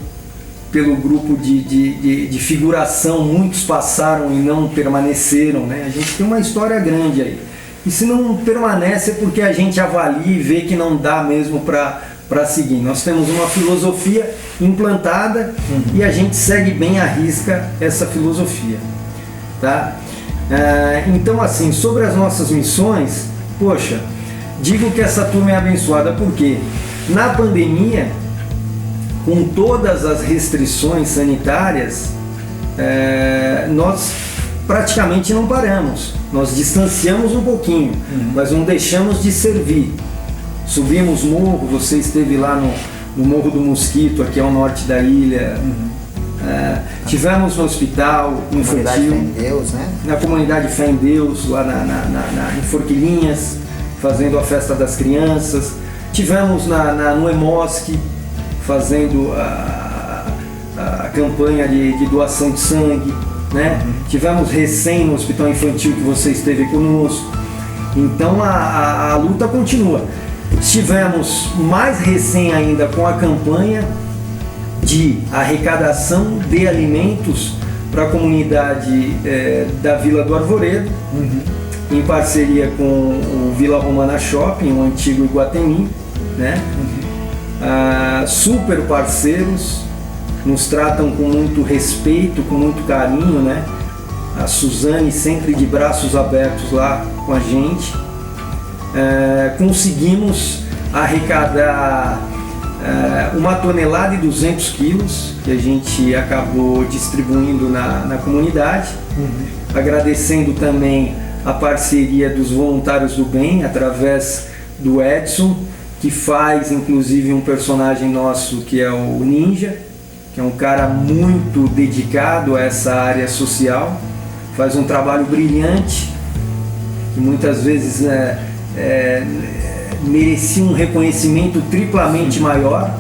pelo grupo de figuração, muitos passaram e não permaneceram, né? A gente tem uma história grande aí. E se não permanece é porque a gente avalia e vê que não dá mesmo para seguir. Nós temos uma filosofia implantada e a gente segue bem à risca essa filosofia, tá? Então, assim, sobre as nossas missões, poxa, digo que essa turma é abençoada porque na pandemia, com todas as restrições sanitárias, nós praticamente não paramos. Nós distanciamos um pouquinho, mas não deixamos de servir. Subimos morro, você esteve lá no Morro do Mosquito, aqui ao norte da ilha. Tivemos no hospital infantil, Fé em Deus, né? na comunidade Fé em Deus, lá em Forquilinhas, fazendo a festa das crianças. Tivemos no EMOSC, fazendo a campanha de doação de sangue, né? Tivemos recém no hospital infantil que você esteve conosco. Então a luta continua. Estivemos mais recém ainda com a campanha de arrecadação de alimentos para a comunidade da Vila do Arvoredo, em parceria com o Vila Romana Shopping, o antigo Iguatemi, né? Super parceiros, nos tratam com muito respeito, com muito carinho, né? A Suzane sempre de braços abertos lá com a gente. Conseguimos arrecadar 1,2 toneladas quilos que a gente acabou distribuindo na comunidade, agradecendo também a parceria dos voluntários do bem através do Edson, que faz inclusive um personagem nosso que é o Ninja, que é um cara muito dedicado a essa área social, faz um trabalho brilhante, que muitas vezes merecia um reconhecimento triplamente maior.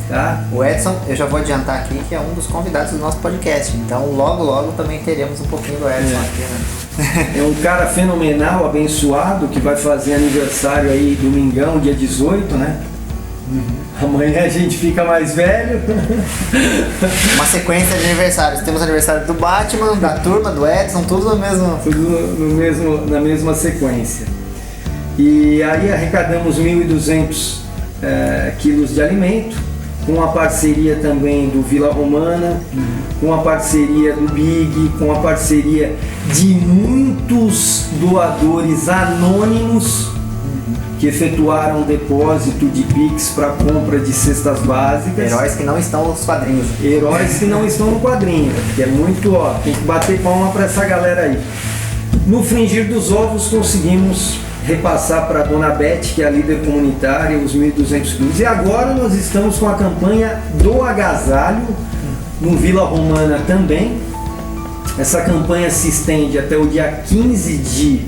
Tá? O Edson, eu já vou adiantar aqui que é um dos convidados do nosso podcast, então logo também teremos um pouquinho do Edson aqui, né? É um cara fenomenal, abençoado, que vai fazer aniversário aí domingão, dia 18, né? Amanhã a gente fica mais velho. Uma sequência de aniversários. Temos aniversário do Batman, da turma, do Edson, tudo no mesmo... Tudo na mesma sequência. E aí arrecadamos 1.200 quilos de alimento, com a parceria também do Vila Romana, com a parceria do Big, com a parceria de muitos doadores anônimos que efetuaram depósito de Pix para compra de cestas básicas. Heróis que não estão nos quadrinhos. Heróis que não estão no quadrinho, que é muito, tem que bater palma para essa galera aí. No fringir dos ovos conseguimos repassar para a Dona Beth, que é a líder comunitária, os 1.200 quilos. E agora nós estamos com a campanha do agasalho no Vila Romana também. Essa campanha se estende até o dia 15 de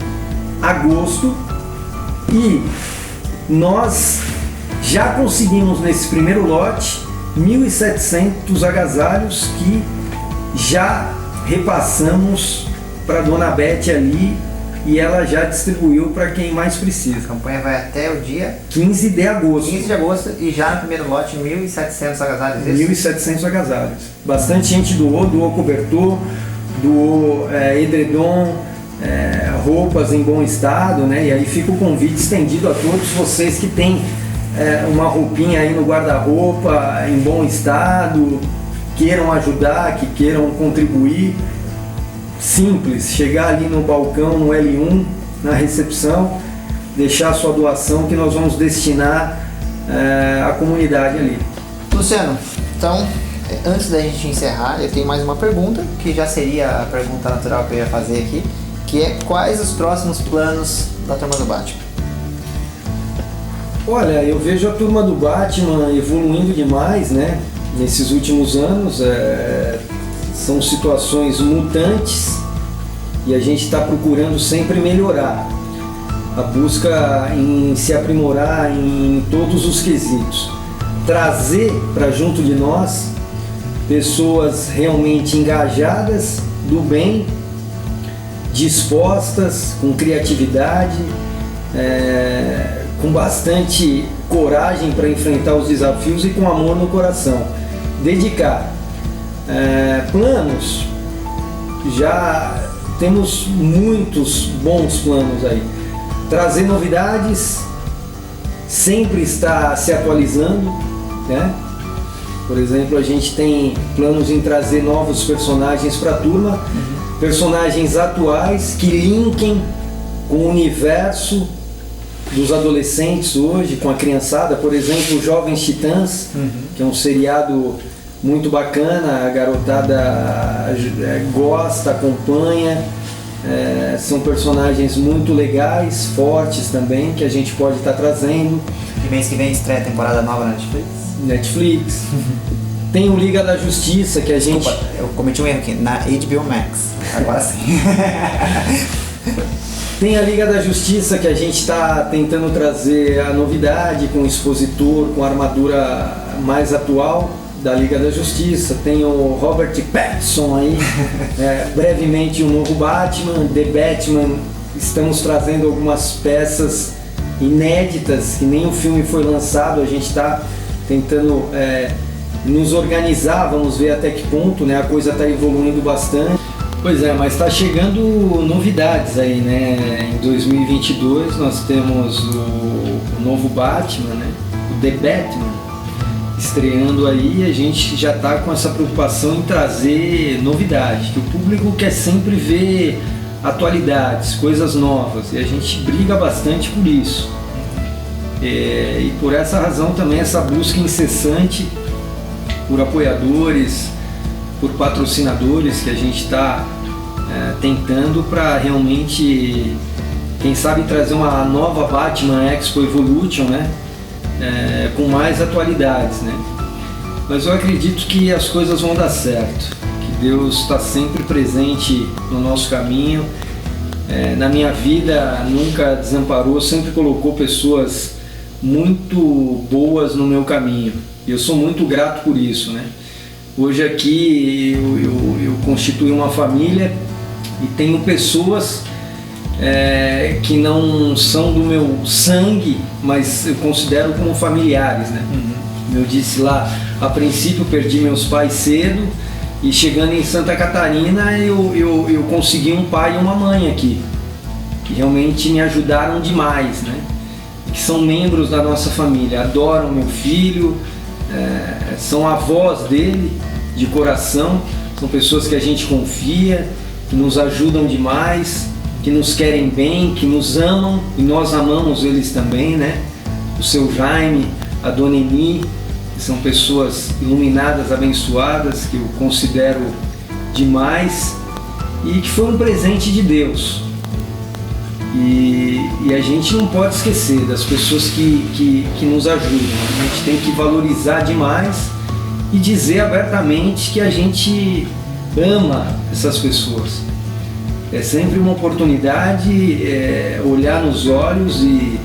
agosto e nós já conseguimos nesse primeiro lote 1.700 agasalhos que já repassamos para a Dona Beth ali e ela já distribuiu para quem mais precisa. A campanha vai até o dia 15 de agosto. 15 de agosto e já no primeiro lote 1.700 agasalhos. 1.700 agasalhos. Bastante gente doou cobertor, doou edredom, roupas em bom estado, né? E aí fica o convite estendido a todos vocês que têm uma roupinha aí no guarda-roupa em bom estado, queiram ajudar, que queiram contribuir. Simples, chegar ali no balcão, no L1, na recepção, deixar sua doação que nós vamos destinar à comunidade ali. Luciano, então, antes da gente encerrar, eu tenho mais uma pergunta, que já seria a pergunta natural que eu ia fazer aqui, que é quais os próximos planos da Turma do Batman? Olha, eu vejo a Turma do Batman evoluindo demais, né? Nesses últimos anos, são situações mutantes e a gente está procurando sempre melhorar. A busca em se aprimorar em todos os quesitos. Trazer para junto de nós pessoas realmente engajadas, do bem, dispostas, com criatividade, com bastante coragem para enfrentar os desafios e com amor no coração. Dedicar. Planos, já temos muitos bons planos aí. Trazer novidades, sempre está se atualizando, né? Por exemplo, a gente tem planos em trazer novos personagens para a turma, personagens atuais que linkem com o universo dos adolescentes hoje, com a criançada. Por exemplo, Jovens Titãs, que é um seriado muito bacana, a garotada gosta, acompanha, são personagens muito legais, fortes também, que a gente pode estar trazendo. E mês que vem estreia a temporada nova na Netflix. Tem o Liga da Justiça, que a gente... Desculpa, eu cometi um erro aqui, na HBO Max, agora sim. Tem a Liga da Justiça, que a gente está tentando trazer a novidade, com o expositor, com a armadura mais atual da Liga da Justiça. Tem o Robert Pattinson aí, brevemente um novo Batman, The Batman. Estamos trazendo algumas peças inéditas, que nem o filme foi lançado, a gente está tentando nos organizar, vamos ver até que ponto, né? A coisa está evoluindo bastante. Pois é, mas está chegando novidades aí, né? Em 2022 nós temos o novo Batman, né? O The Batman, estreando aí. A gente já está com essa preocupação em trazer novidade, que o público quer sempre ver atualidades, coisas novas, e a gente briga bastante por isso. E por essa razão também essa busca incessante por apoiadores, por patrocinadores, que a gente está tentando para realmente, quem sabe, trazer uma nova Batman Expo Evolution, né? Com mais atualidades, né? Mas eu acredito que as coisas vão dar certo, que Deus está sempre presente no nosso caminho na minha vida nunca desamparou, sempre colocou pessoas muito boas no meu caminho. E eu sou muito grato por isso, né? Hoje aqui eu constituí uma família e tenho pessoas que não são do meu sangue, mas eu considero como familiares, né? Como eu disse lá, a princípio perdi meus pais cedo e chegando em Santa Catarina eu consegui um pai e uma mãe aqui, que realmente me ajudaram demais, né? Que são membros da nossa família, adoram meu filho, são avós dele de coração, são pessoas que a gente confia, que nos ajudam demais, que nos querem bem, que nos amam e nós amamos eles também, né? O seu Jaime, a Dona Eni, são pessoas iluminadas, abençoadas, que eu considero demais e que foi um presente de Deus. E a gente não pode esquecer das pessoas que nos ajudam. A gente tem que valorizar demais e dizer abertamente que a gente ama essas pessoas. É sempre uma oportunidade olhar nos olhos e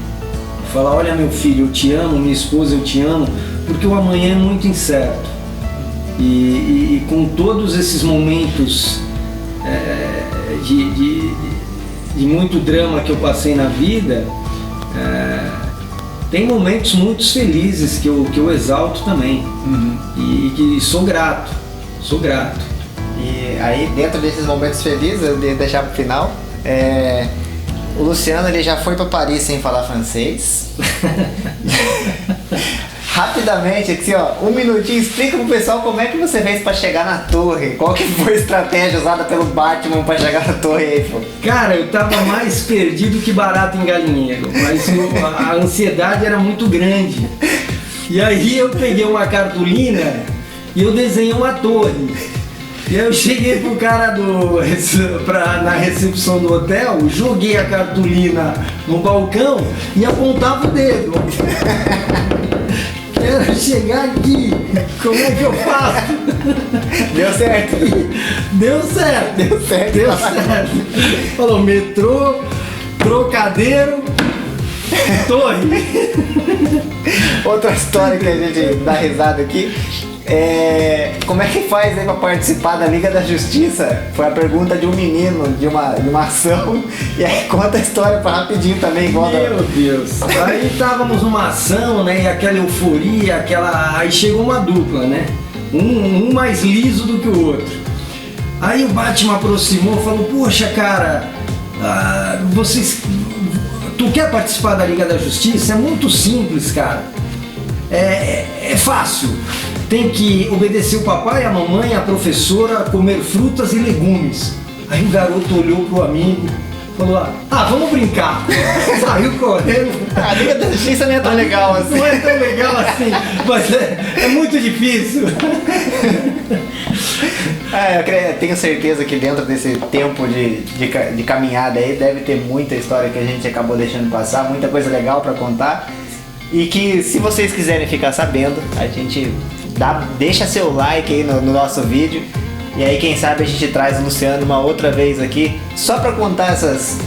falar: olha, meu filho, eu te amo, minha esposa, eu te amo, porque o amanhã é muito incerto. E com todos esses momentos de muito drama que eu passei na vida, tem momentos muito felizes que eu exalto também. E que sou grato. E aí, dentro desses momentos felizes, eu ia deixar pro final, o Luciano ele já foi para Paris sem falar francês. Rapidamente, assim, ó, um minutinho, explica pro pessoal como é que você fez para chegar na torre. Qual que foi a estratégia usada pelo Batman para chegar na torre Eiffel? Cara, eu tava mais perdido que barato em galinheiro, mas a ansiedade era muito grande. E aí eu peguei uma cartolina e eu desenhei uma torre. E aí eu cheguei pro cara na recepção do hotel, joguei a cartolina no balcão e apontava o dedo. Quero chegar aqui, como é que eu faço? Deu certo? Deu certo. Falou: metrô, trocadeiro, torre. Outra história que a gente dá risada aqui. Como é que faz aí pra participar da Liga da Justiça? Foi a pergunta de um menino, de uma ação. E aí conta a história pra rapidinho também, igual. Meu Deus. Aí estávamos numa ação, né? E aquela euforia, aí chegou uma dupla, né? Um mais liso do que o outro. Aí o Batman aproximou e falou: poxa, cara, tu quer participar da Liga da Justiça? É muito simples, cara. É fácil. Tem que obedecer o papai, a mamãe, a professora, comer frutas e legumes. Aí o garoto olhou pro amigo, falou: vamos brincar. Saiu correndo. A Liga da Justiça não é tão legal assim. Não é tão legal assim, mas é muito difícil. Eu tenho certeza que dentro desse tempo de caminhada aí deve ter muita história que a gente acabou deixando passar, muita coisa legal para contar. E que, se vocês quiserem ficar sabendo, a gente deixa seu like aí no nosso vídeo. E aí, quem sabe, a gente traz o Luciano uma outra vez aqui, só para contar essas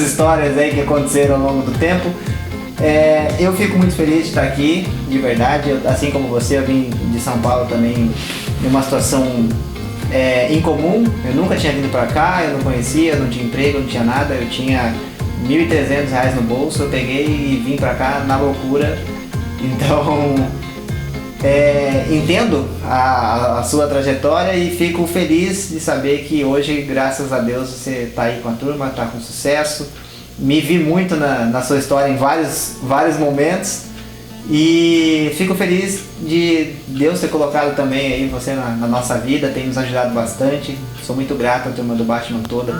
histórias aí que aconteceram ao longo do tempo. Eu fico muito feliz de estar aqui, de verdade. Assim como você, eu vim de São Paulo também em uma situação incomum. Eu nunca tinha vindo para cá, eu não conhecia, eu não tinha emprego, não tinha nada. Eu tinha R$1.300 no bolso, eu peguei e vim pra cá na loucura. Então, entendo a sua trajetória e fico feliz de saber que hoje, graças a Deus, você tá aí com a turma, tá com sucesso. Me vi muito na sua história em vários momentos e fico feliz de Deus ter colocado também aí você na nossa vida, tem nos ajudado bastante. Sou muito grato à turma do Batman toda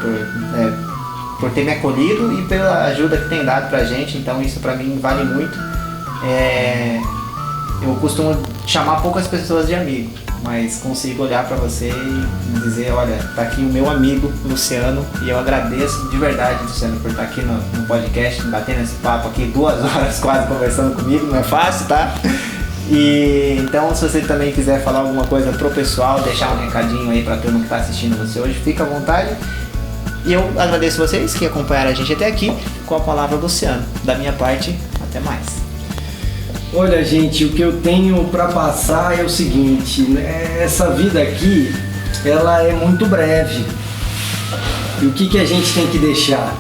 por ter me acolhido e pela ajuda que tem dado pra gente, então isso pra mim vale muito. Eu costumo chamar poucas pessoas de amigo, mas consigo olhar pra você e dizer: olha, tá aqui o meu amigo Luciano, e eu agradeço de verdade, Luciano, por estar aqui no podcast, batendo esse papo aqui 2 horas quase conversando comigo, não é fácil, tá? E então, se você também quiser falar alguma coisa pro pessoal, deixar um recadinho aí pra turma que tá assistindo você hoje, fica à vontade. E eu agradeço vocês que acompanharam a gente até aqui. Com a palavra, Luciano. Da minha parte, até mais. Olha, gente, o que eu tenho para passar é o seguinte, né? Essa vida aqui, ela é muito breve. E o que a gente tem que deixar?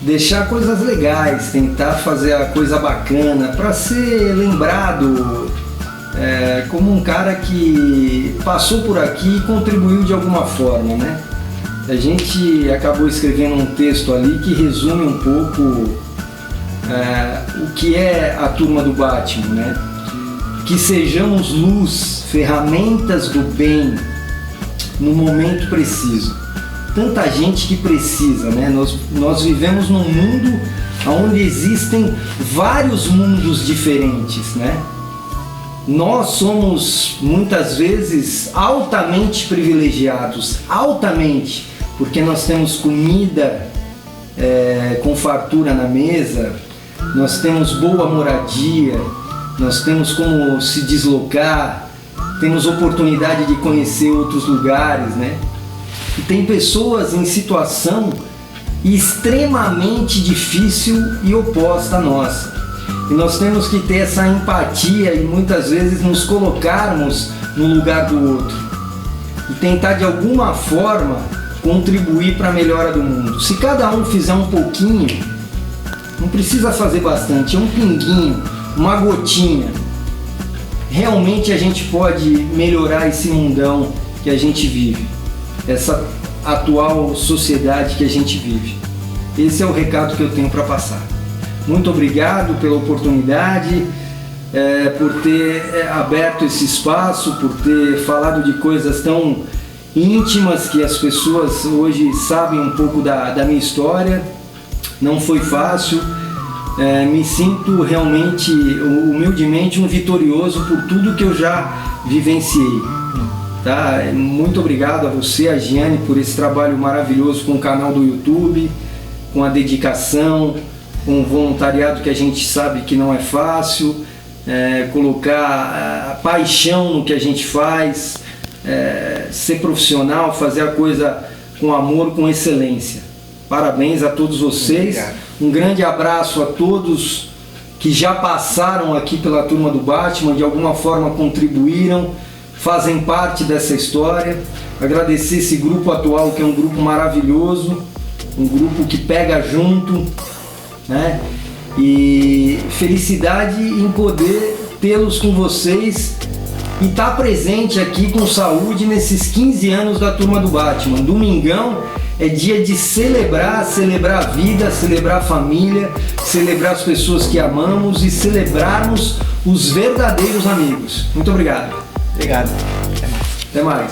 Deixar coisas legais, tentar fazer a coisa bacana, para ser lembrado como um cara que passou por aqui e contribuiu de alguma forma, né? A gente acabou escrevendo um texto ali que resume um pouco o que é a turma do Batman, né? Que sejamos luz, ferramentas do bem no momento preciso. Tanta gente que precisa, né? Nós vivemos num mundo onde existem vários mundos diferentes, né? Nós somos muitas vezes altamente privilegiados, altamente, porque nós temos comida com fartura na mesa, nós temos boa moradia, nós temos como se deslocar, temos oportunidade de conhecer outros lugares, né? E tem pessoas em situação extremamente difícil e oposta à nossa. E nós temos que ter essa empatia e muitas vezes nos colocarmos no lugar do outro e tentar de alguma forma contribuir para a melhora do mundo. Se cada um fizer um pouquinho, não precisa fazer bastante, é um pinguinho, uma gotinha. Realmente a gente pode melhorar esse mundão que a gente vive, essa atual sociedade que a gente vive. Esse é o recado que eu tenho para passar. Muito obrigado pela oportunidade, por ter aberto esse espaço, por ter falado de coisas tão íntimas que as pessoas hoje sabem um pouco da minha história. Não foi fácil, me sinto realmente, humildemente, um vitorioso por tudo que eu já vivenciei. Tá? Muito obrigado a você, a Giane, por esse trabalho maravilhoso com o canal do YouTube, com a dedicação, com o voluntariado que a gente sabe que não é fácil, colocar paixão no que a gente faz, ser profissional, fazer a coisa com amor, com excelência. Parabéns a todos vocês, um grande abraço a todos que já passaram aqui pela Turma do Batman, de alguma forma contribuíram, fazem parte dessa história. Agradecer esse grupo atual, que é um grupo maravilhoso, um grupo que pega junto, né? E felicidade em poder tê-los com vocês e estar presente aqui com saúde nesses 15 anos da Turma do Batman. Domingão é dia de celebrar a vida, celebrar a família, celebrar as pessoas que amamos e celebrarmos os verdadeiros amigos. Muito obrigado. Obrigado. Até mais.